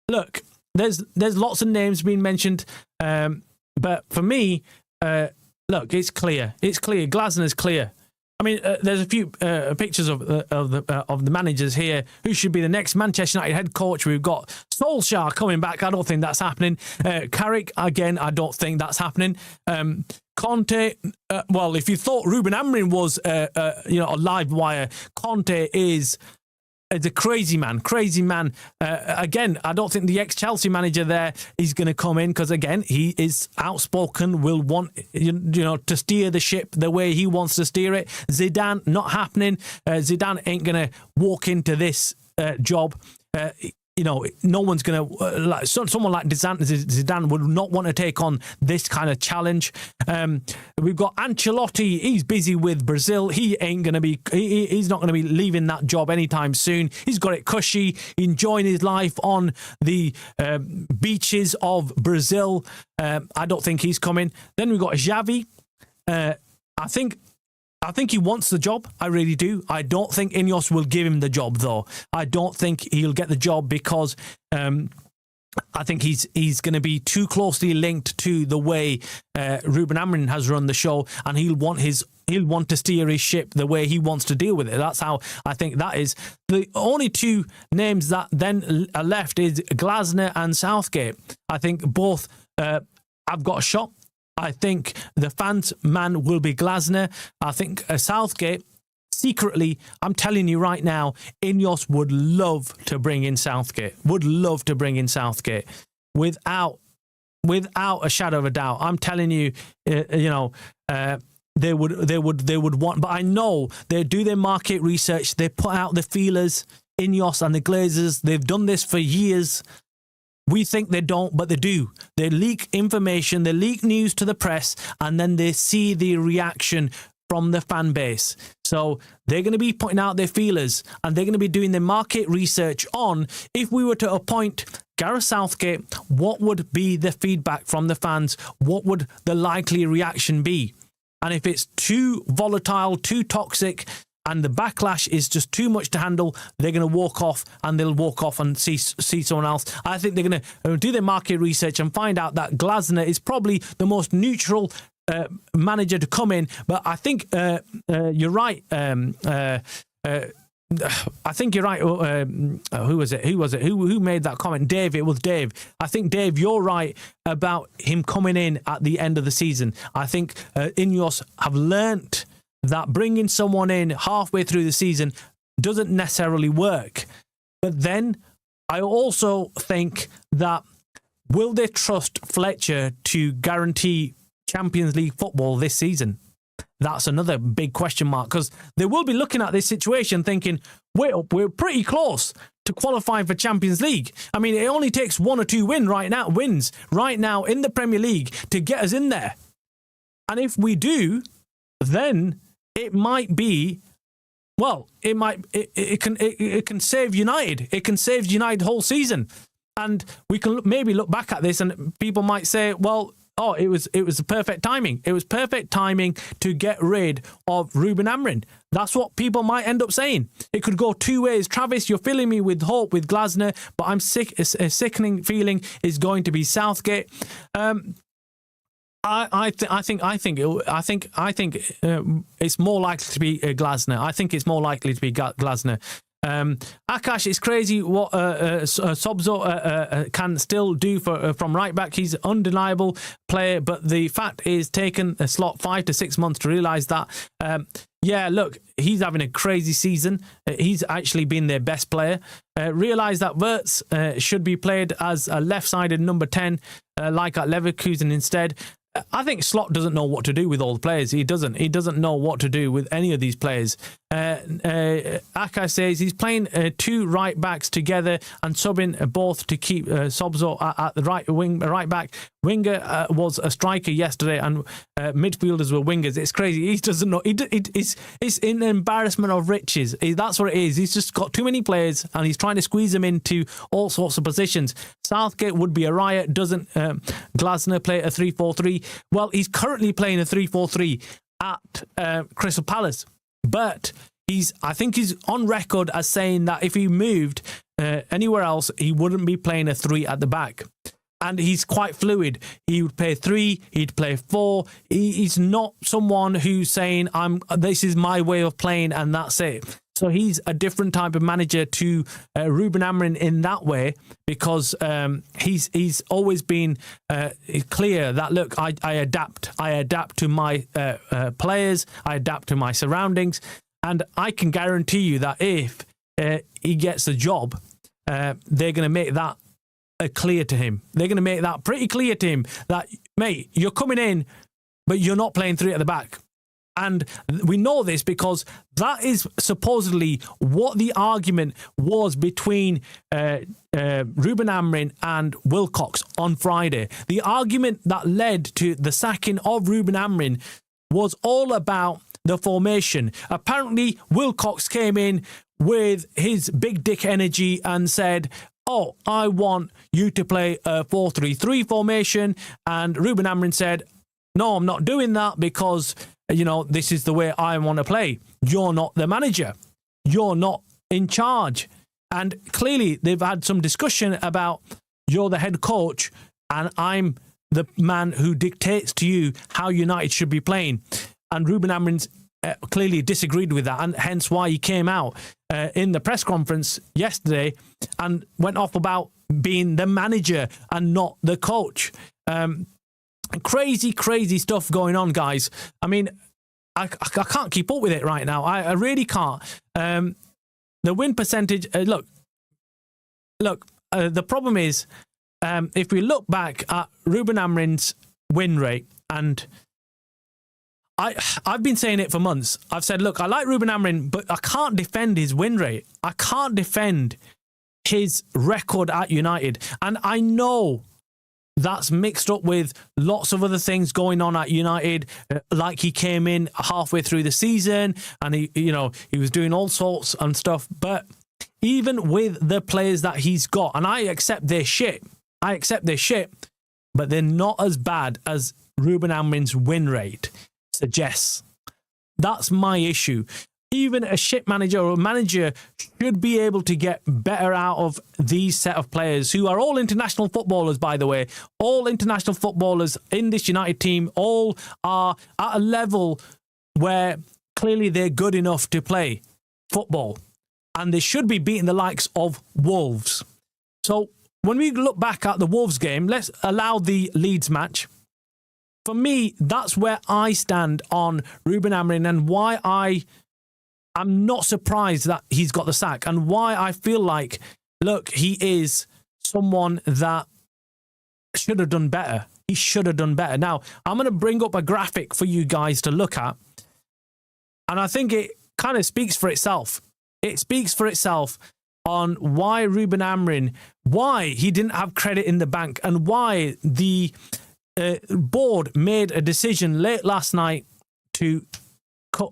look, there's lots of names being mentioned, but for me, look, it's clear. Glasner's clear. I mean, there's a few pictures of the managers here. Who should be the next Manchester United head coach? We've got Solskjaer coming back. I don't think that's happening. Carrick, again, I don't think that's happening. Conte, well, if you thought Ruben Amorim was a live wire, Conte is a crazy man. Again, I don't think the ex-Chelsea manager there is going to come in because, again, he is outspoken, will want to steer the ship the way he wants to steer it. Zidane, not happening. Zidane ain't going to walk into this job. No one's going to, someone like Zidane would not want to take on this kind of challenge. We've got Ancelotti. He's busy with Brazil. He ain't going to be, he's not going to be leaving that job anytime soon. He's got it cushy, enjoying his life on the beaches of Brazil. I don't think he's coming. Then we've got Xavi. I think he wants the job. I really do. I don't think INEOS will give him the job, though. I don't think he'll get the job because I think he's going to be too closely linked to the way Ruben Amorim has run the show, and he'll want to steer his ship the way he wants to deal with it. That's how I think that is. The only two names that then are left is Glasner and Southgate. I think both have got a shot. I think the fans' man will be Glasner. I think Southgate, secretly, I'm telling you right now, INEOS would love to bring in Southgate. Without a shadow of a doubt. I'm telling you, they would want. But I know they do their market research. They put out the feelers, INEOS and the Glazers. They've done this for years. We think they don't, but they do. They leak information, they leak news to the press, and then they see the reaction from the fan base. So they're going to be putting out their feelers, and they're going to be doing their market research on, if we were to appoint Gareth Southgate, what would be the feedback from the fans? What would the likely reaction be? And if it's too volatile, too toxic, and the backlash is just too much to handle, they're going to walk off, and they'll walk off and see someone else. I think they're going to do their market research and find out that Glasner is probably the most neutral manager to come in. But I think you're right. I think you're right. Who was it? Who made that comment? Dave. It was Dave. I think, Dave, you're right about him coming in at the end of the season. I think INEOS have learnt that bringing someone in halfway through the season doesn't necessarily work. But then I also think that, will they trust Fletcher to guarantee Champions League football this season? That's another big question mark, because they will be looking at this situation thinking, we're pretty close to qualifying for Champions League. I mean, it only takes 1 or 2 wins right now in the Premier League to get us in there. And if we do, then it might be, well, it can save United. It can save United the whole season. And we can maybe look back at this and people might say, well, it was the perfect timing. It was perfect timing to get rid of Ruben Amorim. That's what people might end up saying. It could go 2 ways. Travis, you're filling me with hope with Glasner, but I'm sick. A sickening feeling is going to be Southgate. I think it's more likely to be Glasner. I think it's more likely to be Glasner. Akash, it's crazy what Sobzo can still do from right back. He's an undeniable player, but the fact is, taken a slot 5 to 6 months to realise that. Yeah, look, he's having a crazy season. He's actually been their best player. Realise that Wirtz should be played as a left-sided number 10, like at Leverkusen instead. I think Slot doesn't know what to do with all the players. He doesn't know what to do with any of these players. Aka says he's playing 2 right backs together and subbing both to keep Sobzo at the right back. Winger was a striker yesterday, and midfielders were wingers. It's crazy. He doesn't know. It's an embarrassment of riches. That's what it is. He's just got too many players, and he's trying to squeeze them into all sorts of positions. Southgate would be a riot. Doesn't Glasner play a 3-4-3? Well, he's currently playing a 3-4-3 at Crystal Palace, but I think he's on record as saying that if he moved anywhere else, he wouldn't be playing a 3 at the back. And he's quite fluid. He would play 3, he'd play 4. He's not someone who's saying, this is my way of playing and that's it. So he's a different type of manager to Ruben Amorim in that way, because he's always been clear that, look, I adapt to my players, I adapt to my surroundings, and I can guarantee you that if he gets the job, they're going to make that clear to him. They're going to make that pretty clear to him that, mate, you're coming in, but you're not playing 3 at the back. And we know this because that is supposedly what the argument was between Ruben Amorim and Wilcox on Friday. The argument that led to the sacking of Ruben Amorim was all about the formation. Apparently, Wilcox came in with his big dick energy and said, I want you to play a 4-3-3 formation. And Ruben Amorim said, no, I'm not doing that because, this is the way I want to play. You're not the manager. You're not in charge. And clearly they've had some discussion about, you're the head coach and I'm the man who dictates to you how United should be playing. And Ruben Amorim clearly disagreed with that, and hence why he came out in the press conference yesterday and went off about being the manager and not the coach. Crazy stuff going on, guys. I mean, I can't keep up with it right now. I really can't. The win percentage, look, the problem is, if we look back at Ruben Amorim's win rate, and I've been saying it for months. I've said, look, I like Ruben Amorim, but I can't defend his win rate. I can't defend his record at United. And I know that's mixed up with lots of other things going on at United. Like he came in halfway through the season and he was doing all sorts and stuff. But even with the players that he's got, and I accept their shit, but they're not as bad as Ruben Amorim's win rate suggests. That's my issue. Even a shit manager or a manager should be able to get better out of these set of players who are all international footballers, by the way. All international footballers in this United team, all are at a level where clearly they're good enough to play football. And they should be beating the likes of Wolves. So when we look back at the Wolves game, let's allow the Leeds match. For me, that's where I stand on Ruben Amorim and why I'm not surprised that he's got the sack and why I feel like, look, he is someone that should have done better. He should have done better. Now, I'm going to bring up a graphic for you guys to look at. And I think it kind of speaks for itself. It speaks for itself on why Ruben Amorim, why he didn't have credit in the bank and why the board made a decision late last night to cut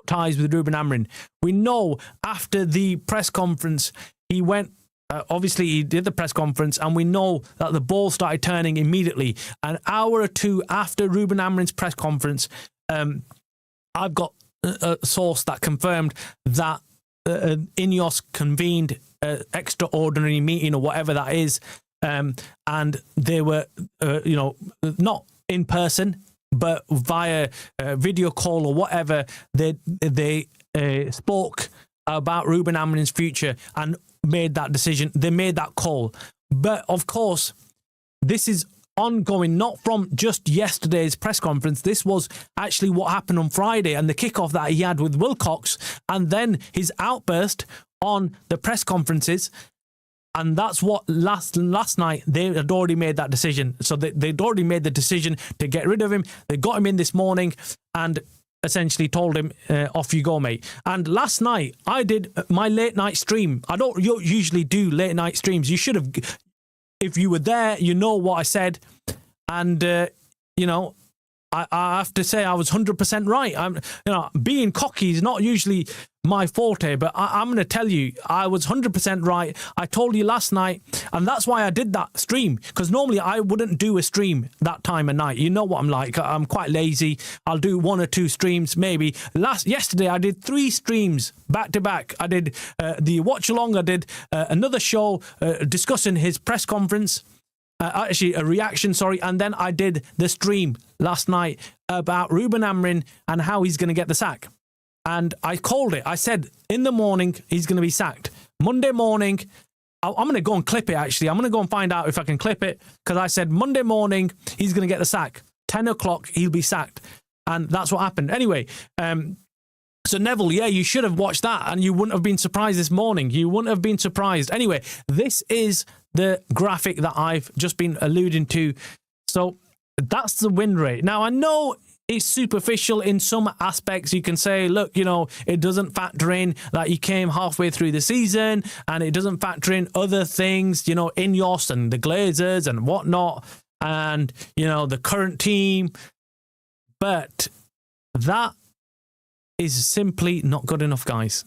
ties with Ruben Amorim. We know after the press conference, he went, obviously he did the press conference, and we know that the ball started turning immediately. An hour or two after Ruben Amorim's press conference, I've got a source that confirmed that INEOS convened an extraordinary meeting or whatever that is, and they were, not in person, but via video call or whatever. They spoke about Ruben Amorim's future and made that decision. They made that call. But of course, this is ongoing, not from just yesterday's press conference. This was actually what happened on Friday and the kickoff that he had with Wilcox, and then his outburst on the press conferences. And that's what last night they had already made that decision. So they'd already made the decision to get rid of him. They got him in this morning and essentially told him, off you go, mate. And last night I did my late night stream. I don't usually do late night streams. You should have, if you were there, you know what I said. And, I have to say I was 100% right. Being cocky is not usually my forte, but I'm going to tell you, I was 100% right. I told you last night, and that's why I did that stream, because normally I wouldn't do a stream that time of night. You know what I'm like. I'm quite lazy. I'll do one or two streams, maybe. Yesterday, I did 3 streams back to back. I did the watch along. I did another show discussing his press conference. Actually, a reaction, and then I did the stream last night about Ruben Amorim and how he's going to get the sack. And I called it. I said, in the morning, he's going to be sacked. Monday morning, I'm going to go and clip it, actually. I'm going to go and find out if I can clip it, because I said Monday morning, he's going to get the sack. 10 o'clock, he'll be sacked. And that's what happened. Anyway, so Neville, yeah, you should have watched that, and you wouldn't have been surprised this morning. You wouldn't have been surprised. Anyway, this is the graphic that I've just been alluding to. So that's the win rate. Now, I know it's superficial in some aspects. You can say, look, it doesn't factor in that he came halfway through the season, and it doesn't factor in other things, INEOS and the Glazers and whatnot, and, the current team. But that is simply not good enough, guys.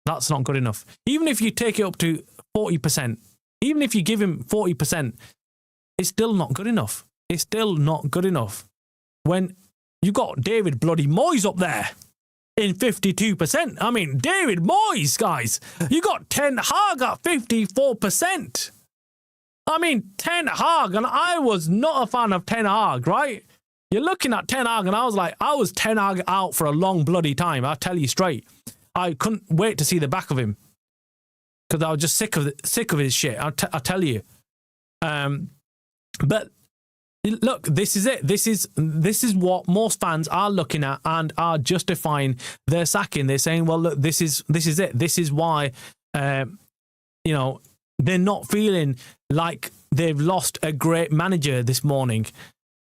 That's not good enough. Even if you take it up to 40%, even if you give him 40%, it's still not good enough. It's still not good enough. When you got David bloody Moyes up there in 52%. I mean, David Moyes, guys. You got Ten Hag at 54%. I mean, Ten Hag, and I was not a fan of Ten Hag, right? You're looking at Ten Hag, and I was Ten Hag out for a long bloody time. I'll tell you straight. I couldn't wait to see the back of him, because I was just sick of his shit. I'll tell you. But look, this is it. This is what most fans are looking at and are justifying their sacking. They're saying, well, look, this is it. This is why, they're not feeling like they've lost a great manager this morning.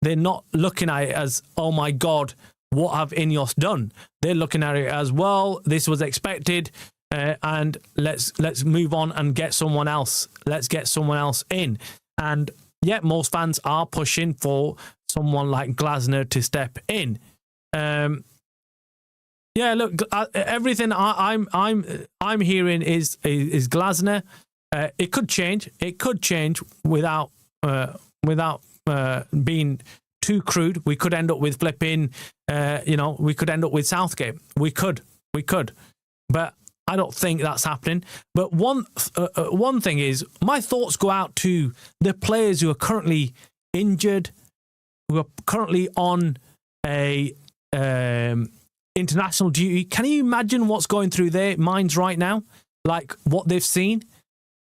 They're not looking at it as, oh my God, what have INEOS done? They're looking at it as well. This was expected, and let's move on and get someone else. Let's get someone else in. And yeah, most fans are pushing for someone like Glasner to step in. Yeah, look, everything I'm hearing is Glasner. It could change. It could change without being too crude. We could end up with flipping. We could end up with Southgate. We could. But I don't think that's happening. But one thing is, my thoughts go out to the players who are currently injured, who are currently on a international duty. Can you imagine what's going through their minds right now? Like what they've seen?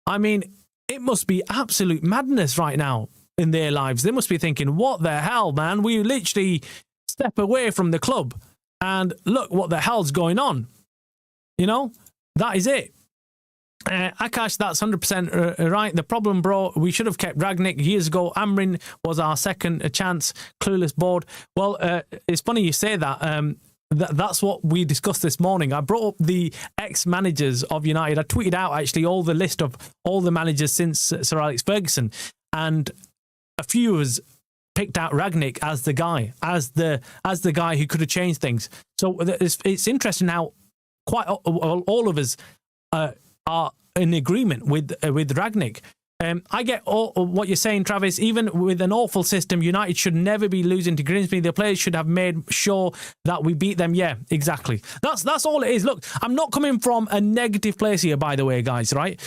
I mean, it must be absolute madness right now in their lives. They must be thinking, what the hell, man? We literally step away from the club and look what the hell's going on. That is it. Akash, that's 100% right. The problem, bro, we should have kept Ragnick years ago. Amorim was our second chance. Clueless board. Well, it's funny you say that. That's what we discussed this morning. I brought up the ex-managers of United. I tweeted out actually all the list of all the managers since Sir Alex Ferguson, and a few of us picked out Ragnick as the guy, as the guy who could have changed things. So it's interesting how quite all of us are in agreement with Ragnick. I get what you're saying, Travis. Even with an awful system, United should never be losing to Grimsby. The players should have made sure that we beat them. Yeah, exactly. That's all it is. Look, I'm not coming from a negative place here, by the way, guys. Right?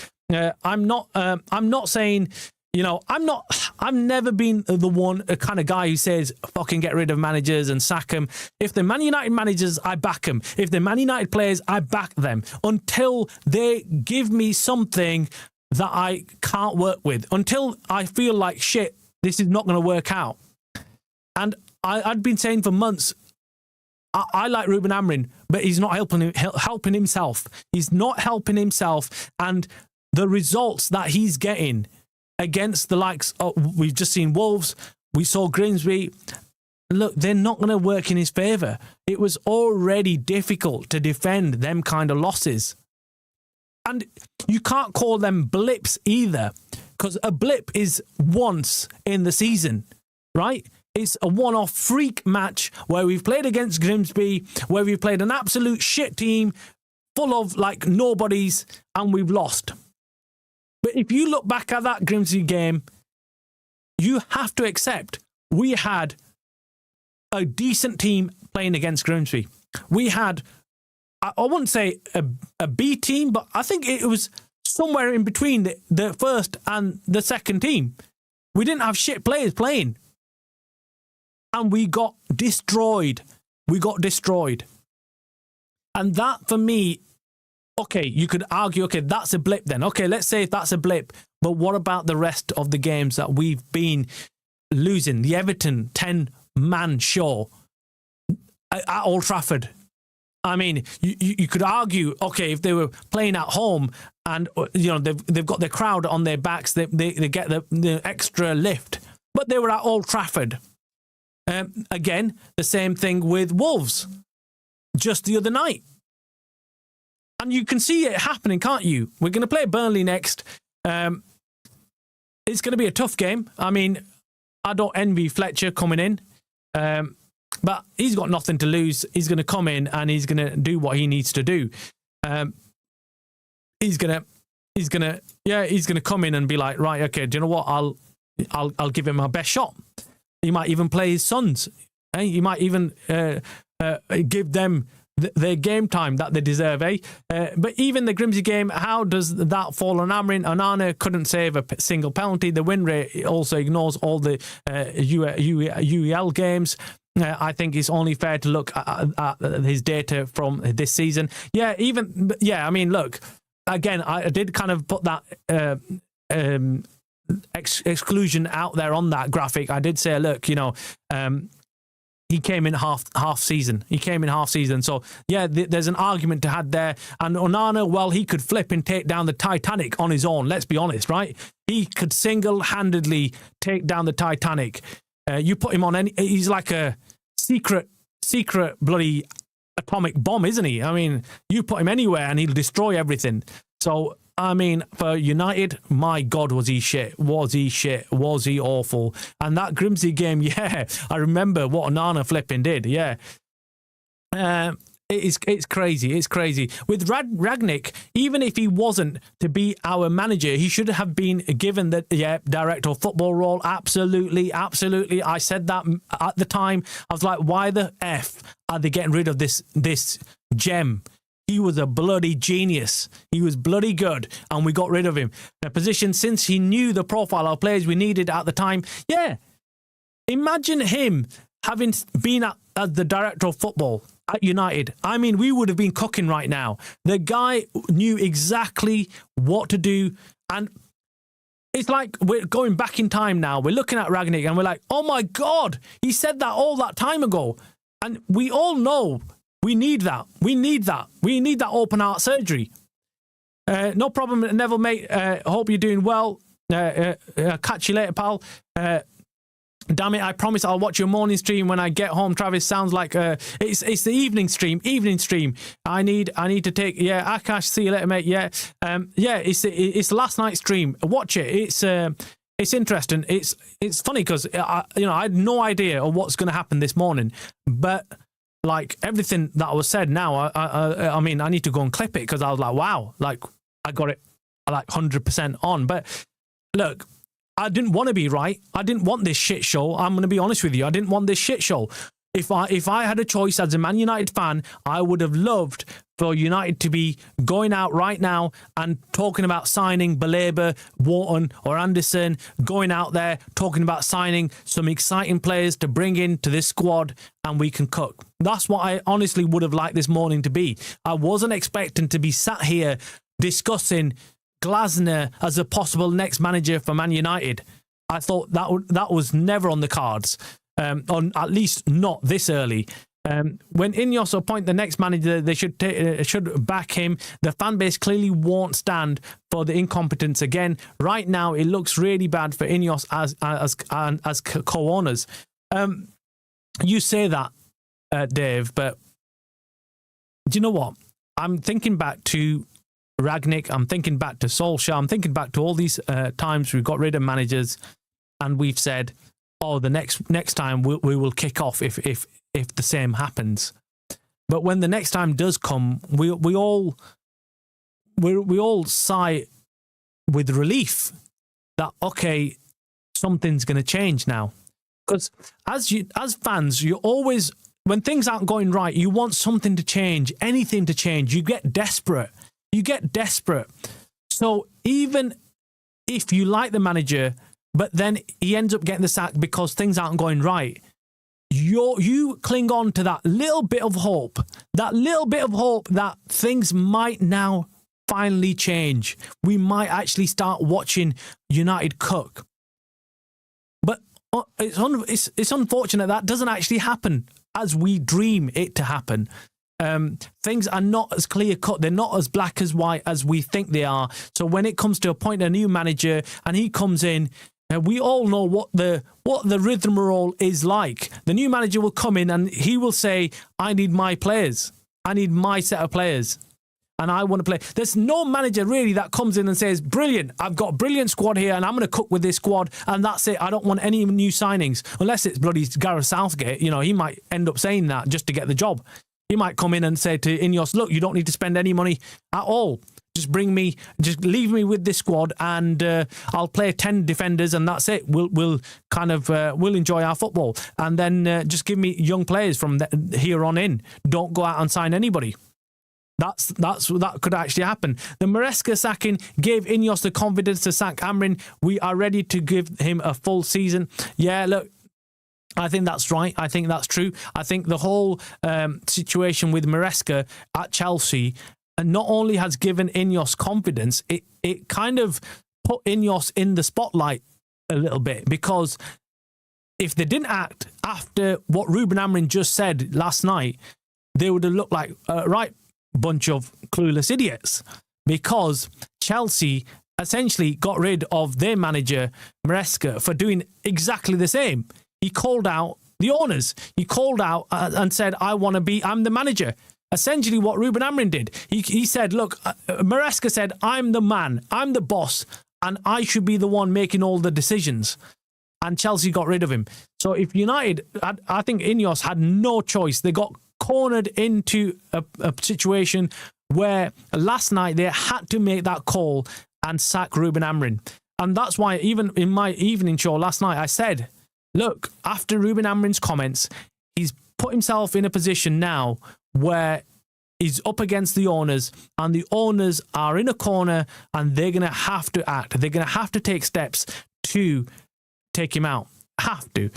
I'm not saying. I've never been the kind of guy who says fucking get rid of managers and sack them. If they're Man United managers, I back them. If they're Man United players, I back them until they give me something that I can't work with, until I feel like shit, this is not going to work out. And I'd been saying for months, I like Ruben Amorim, but he's not helping himself. He's not helping himself, and the results that he's getting against the likes of, we've just seen Wolves, we saw Grimsby. Look, they're not going to work in his favour. It was already difficult to defend them kind of losses. And you can't call them blips either, because a blip is once in the season, right? It's a one-off freak match where we've played against Grimsby, where we've played an absolute shit team full of like nobodies, and we've lost. But if you look back at that Grimsby game, you have to accept we had a decent team playing against Grimsby. We had, I wouldn't say a B team, but I think it was somewhere in between the first and the second team. We didn't have shit players playing. And we got destroyed. And that, for me, okay, you could argue, okay, that's a blip then. Okay, let's say that's a blip. But what about the rest of the games that we've been losing? The Everton 10-man show at Old Trafford. I mean, you could argue, okay, if they were playing at home and they've got their crowd on their backs, they get the extra lift. But they were at Old Trafford. Again, the same thing with Wolves just the other night. And you can see it happening, can't you? We're going to play Burnley next. It's going to be a tough game. I mean, I don't envy Fletcher coming in. But he's got nothing to lose. He's going to come in and he's going to do what he needs to do. He's going to come in and be like, right, okay, do you know what? I'll give him my best shot. He might even play his sons. He might even give them their game time that they deserve. But even the Grimsby game, how does that fall on Amorim? Onana couldn't save a single penalty. The win rate also ignores all the UEL games. I think it's only fair to look at his data from this season. I mean, look, again, I did kind of put that exclusion out there on that graphic. I did say, look, he came in half season. So, yeah, there's an argument to have there. And Onana, well, he could flip and take down the Titanic on his own. Let's be honest, right? He could single-handedly take down the Titanic. You put him on he's like a secret secret bloody atomic bomb, isn't he? I mean, you put him anywhere and he'll destroy everything. So, I mean, for United, my God, was he shit? Was he shit? Was he awful? And that Grimsby game, yeah, I remember what Onana flipping did, yeah. It's crazy. It's crazy. With Rangnick, even if he wasn't to be our manager, he should have been given the director of football role. Absolutely, absolutely. I said that at the time. I was like, why the F are they getting rid of this gem? He was a bloody genius. He was bloody good, and we got rid of him. The position, since he knew the profile of players we needed at the time. Yeah, imagine him having been as the director of football at United. I mean, we would have been cooking right now. The guy knew exactly what to do, and it's like we're going back in time now. We're looking at Rangnick and we're like, oh my God, he said that all that time ago. And we all know we need that. We need that. We need that open heart surgery. No problem, Neville, mate. Hope you're doing well. Catch you later, pal. Damn it, I promise I'll watch your morning stream when I get home. Travis, sounds like it's the evening stream. I need to take, yeah, Akash, see you later, mate. Yeah. It's last night's stream. Watch it. It's interesting. It's funny because I had no idea of what's going to happen this morning, but like everything that was said now, I mean, I need to go and clip it because I was like, wow, like I got it like 100% on. But look, I didn't want to be right. I didn't want this shit show. I'm going to be honest with you. I didn't want this shit show. If I had a choice as a Man United fan, I would have loved for United to be going out right now and talking about signing Baleba, Wharton or Anderson, going out there talking about signing some exciting players to bring into this squad and we can cook. That's what I honestly would have liked this morning to be. I wasn't expecting to be sat here discussing Glasner as a possible next manager for Man United. I thought that was never on the cards. On at least not this early. When INEOS appoint the next manager, they should back him. The fan base clearly won't stand for the incompetence again. Right now, it looks really bad for INEOS as co-owners. You say that, Dave, but do you know what? I'm thinking back to Rangnick. I'm thinking back to Solskjaer. I'm thinking back to all these times we've got rid of managers, and we've said, oh, the next time we will kick off if the same happens. But when the next time does come, we all sigh with relief that, okay, something's going to change now. Because as fans, you always, when things aren't going right, you want something to change, anything to change. You get desperate. So even if you like the manager, but then he ends up getting the sack because things aren't going right, you cling on to that little bit of hope that things might now finally change. We might actually start watching United cook. But it's unfortunate that doesn't actually happen as we dream it to happen. Things are not as clear cut. They're not as black as white as we think they are. So when it comes to appointing a new manager and he comes in, we all know what the rigmarole is like. The new manager will come in and he will say, I need my players. I need my set of players. And I want to play. There's no manager really that comes in and says, brilliant, I've got a brilliant squad here and I'm going to cook with this squad and that's it. I don't want any new signings. Unless it's bloody Gareth Southgate. You know, he might end up saying that just to get the job. He might come in and say to INEOS, look, you don't need to spend any money at all. Just leave me with this squad and I'll play 10 defenders and that's it. We'll enjoy our football. And then just give me young players from here on in. Don't go out and sign anybody. That could actually happen. The Maresca sacking gave INEOS the confidence to sack Amorim. We are ready to give him a full season. Yeah, look, I think that's right. I think that's true. I think the whole situation with Maresca at Chelsea not only has given INEOS confidence, it kind of put INEOS in the spotlight a little bit, because if they didn't act after what Ruben Amorim just said last night, they would have looked like a right bunch of clueless idiots, because Chelsea essentially got rid of their manager, Maresca, for doing exactly the same. He called out the owners. He called out and said, I'm the manager. Essentially what Ruben Amorim did. He said, look, Maresca said, I'm the man, I'm the boss, and I should be the one making all the decisions. And Chelsea got rid of him. So if United, I think INEOS had no choice. They got cornered into a situation where last night they had to make that call and sack Ruben Amorim. And that's why even in my evening show last night, I said, look, after Ruben Amorim's comments, he's put himself in a position now where he's up against the owners, and the owners are in a corner, and they're going to have to act. They're going to have to take steps to take him out. Have to.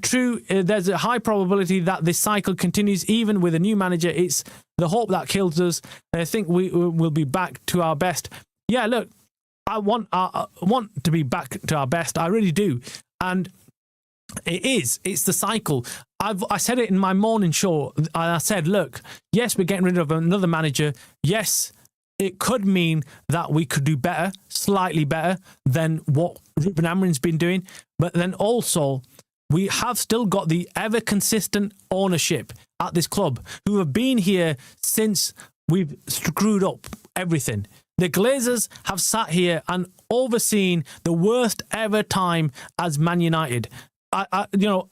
True, there's a high probability that this cycle continues even with a new manager. It's the hope that kills us. I think we will be back to our best. Yeah, look, I want to be back to our best. I really do. And it's the cycle. I said it in my morning show. I said, look, yes, we're getting rid of another manager. Yes, it could mean that we could do better, slightly better than what Ruben Amorim's been doing. But then also, we have still got the ever consistent ownership at this club who have been here since we've screwed up everything. The Glazers have sat here and overseen the worst ever time as Man United,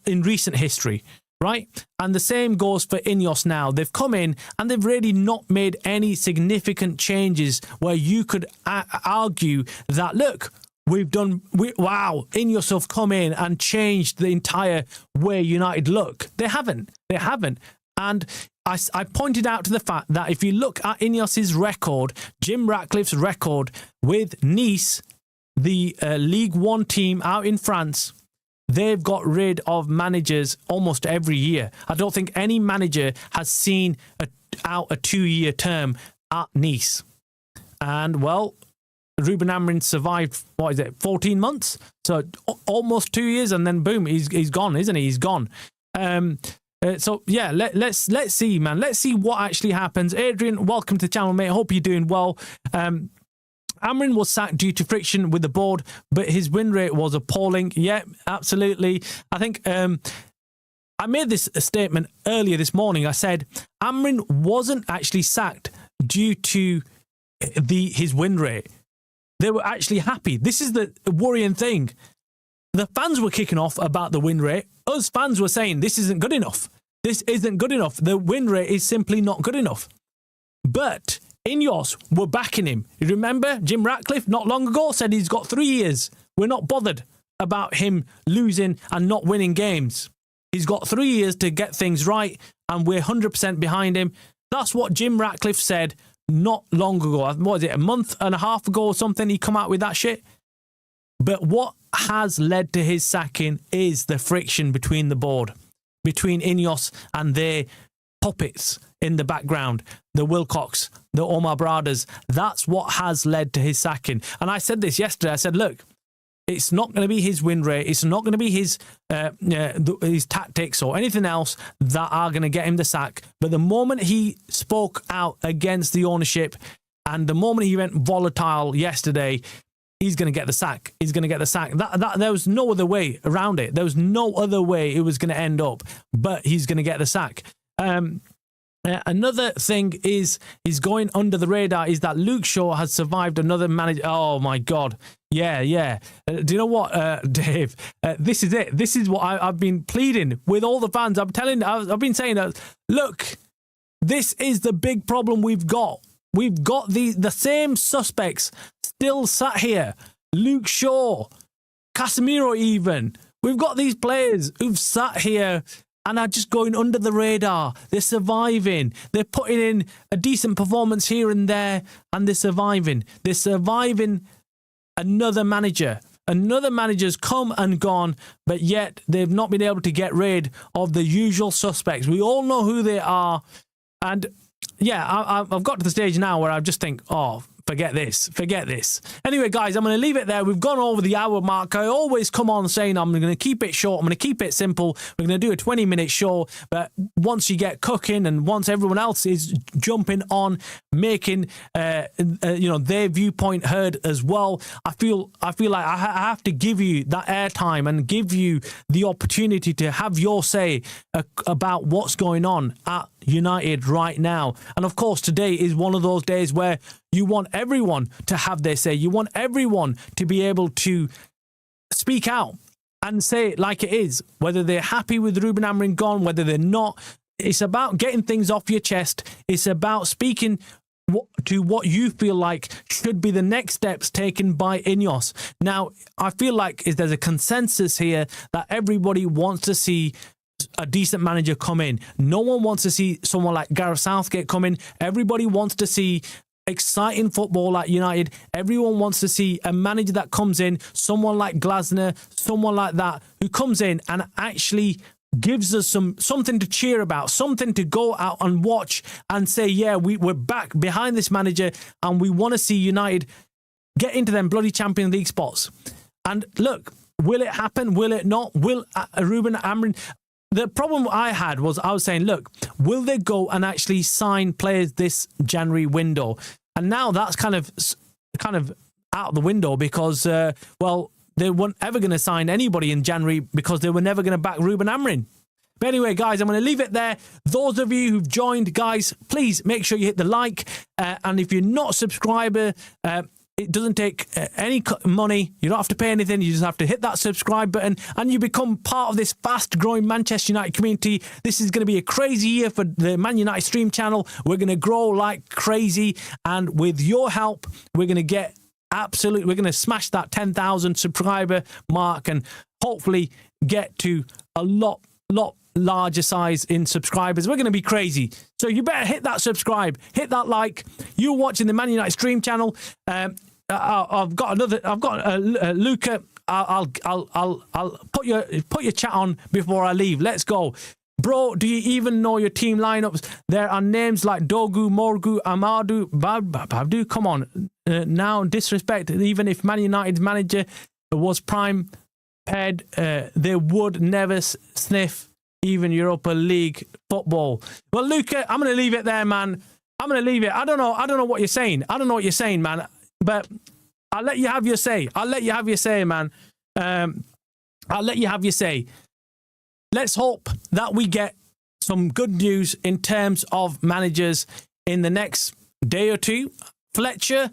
in recent history, right? And the same goes for INEOS now. They've come in and they've really not made any significant changes where you could argue that, look, INEOS have come in and changed the entire way United look. They haven't. And I pointed out to the fact that if you look at INEOS's record, Jim Ratcliffe's record with Nice, the League One team out in France, they've got rid of managers almost every year. I don't think any manager has seen out a 2-year term at Nice. And, well, Ruben Amorim survived, 14 months? So almost 2 years, and then boom, he's gone, isn't he? He's gone. So yeah, let's see, man. Let's see what actually happens. Adrian, welcome to the channel, mate. Hope you're doing well. Amorim was sacked due to friction with the board, but his win rate was appalling. Yeah, absolutely. I think I made this statement earlier this morning. I said Amorim wasn't actually sacked due to his win rate. They were actually happy. This is the worrying thing. The fans were kicking off about the win rate. Us fans were saying this isn't good enough. This isn't good enough. The win rate is simply not good enough. But INEOS were backing him. You remember Jim Ratcliffe not long ago said he's got 3 years. We're not bothered about him losing and not winning games. He's got 3 years to get things right, and we're 100% behind him. That's what Jim Ratcliffe said not long ago. What was it, a month and a half ago or something? He come out with that shit. But what has led to his sacking is the friction between the board, between INEOS and their puppets in the background, the Wilcox, the Omar Bradas. That's what has led to his sacking. And I said this yesterday. I said, look, it's not going to be his win rate. It's not going to be his tactics or anything else that are going to get him the sack. But the moment he spoke out against the ownership and the moment he went volatile yesterday, he's going to get the sack. He's going to get the sack. There was no other way around it. There was no other way it was going to end up, but he's going to get the sack. Another thing is going under the radar is that Luke Shaw has survived another manager. Oh my God. Yeah. Do you know what, Dave? This is it. This is what I've been pleading with all the fans. I've been saying that, look, this is the big problem we've got. We've got the same suspects still sat here. Luke Shaw, Casemiro even. We've got these players who've sat here and are just going under the radar. They're surviving. They're putting in a decent performance here and there, and they're surviving. They're surviving another manager. Another manager's come and gone, but yet they've not been able to get rid of the usual suspects. We all know who they are. And yeah, I've got to the stage now where I just think, oh, forget this. Anyway, guys, I'm going to leave it there. We've gone over the hour mark. I always come on saying I'm going to keep it short. I'm going to keep it simple. We're going to do a 20-minute show. But once you get cooking and once everyone else is jumping on, making their viewpoint heard as well, I feel like I have to give you that airtime and give you the opportunity to have your say about what's going on at United right now. And of course, today is one of those days where you want everyone to have their say. You want everyone to be able to speak out and say it like it is, whether they're happy with Ruben Amorim gone, whether they're not. It's about getting things off your chest. It's about speaking to what you feel like should be the next steps taken by INEOS. Now, I feel like there's a consensus here that everybody wants to see a decent manager come in. No one wants to see someone like Gareth Southgate come in. Everybody wants to see exciting football at United. Everyone wants to see a manager that comes in, someone like Glasner, someone like that, who comes in and actually gives us something to cheer about, something to go out and watch and say, yeah, we're back behind this manager and we want to see United get into them bloody Champions League spots. And look, will it happen? Will it not? Will Ruben Amorim... The problem I had was I was saying, look, will they go and actually sign players this January window? And now that's kind of out the window because, they weren't ever going to sign anybody in January because they were never going to back Ruben Amorim. But anyway, guys, I'm going to leave it there. Those of you who've joined, guys, please make sure you hit the like. And if you're not a subscriber, it doesn't take any money. You don't have to pay anything. You just have to hit that subscribe button and you become part of this fast-growing Manchester United community. This is going to be a crazy year for the Man United stream channel. We're going to grow like crazy. And with your help, we're going to smash that 10,000 subscriber mark and hopefully get to a lot larger size in subscribers. We're going to be crazy. So you better hit that subscribe, hit that like. You're watching the Man United stream channel. I've got Luca. I'll put your chat on before I leave. Let's go. Bro, do you even know your team lineups? There are names like Dogu, Morgu, Amadou, Babdu. Come on. Now, disrespect. Even if Man United's manager was prime paired, they would never sniff even Europa League football. Well, Luca, I'm going to leave it there, man. I'm going to leave it. I don't know what you're saying. I don't know what you're saying, man. But I'll let you have your say. I'll let you have your say, man. I'll let you have your say. Let's hope that we get some good news in terms of managers in the next day or two. Fletcher,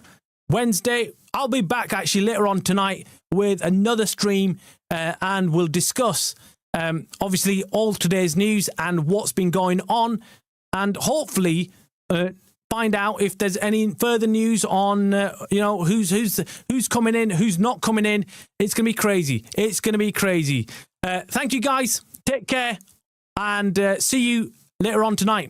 Wednesday. I'll be back actually later on tonight with another stream and we'll discuss obviously all today's news and what's been going on and hopefully find out if there's any further news on who's coming in, who's not coming in. It's going to be crazy. It's going to be crazy. Thank you guys. Take care and see you later on tonight.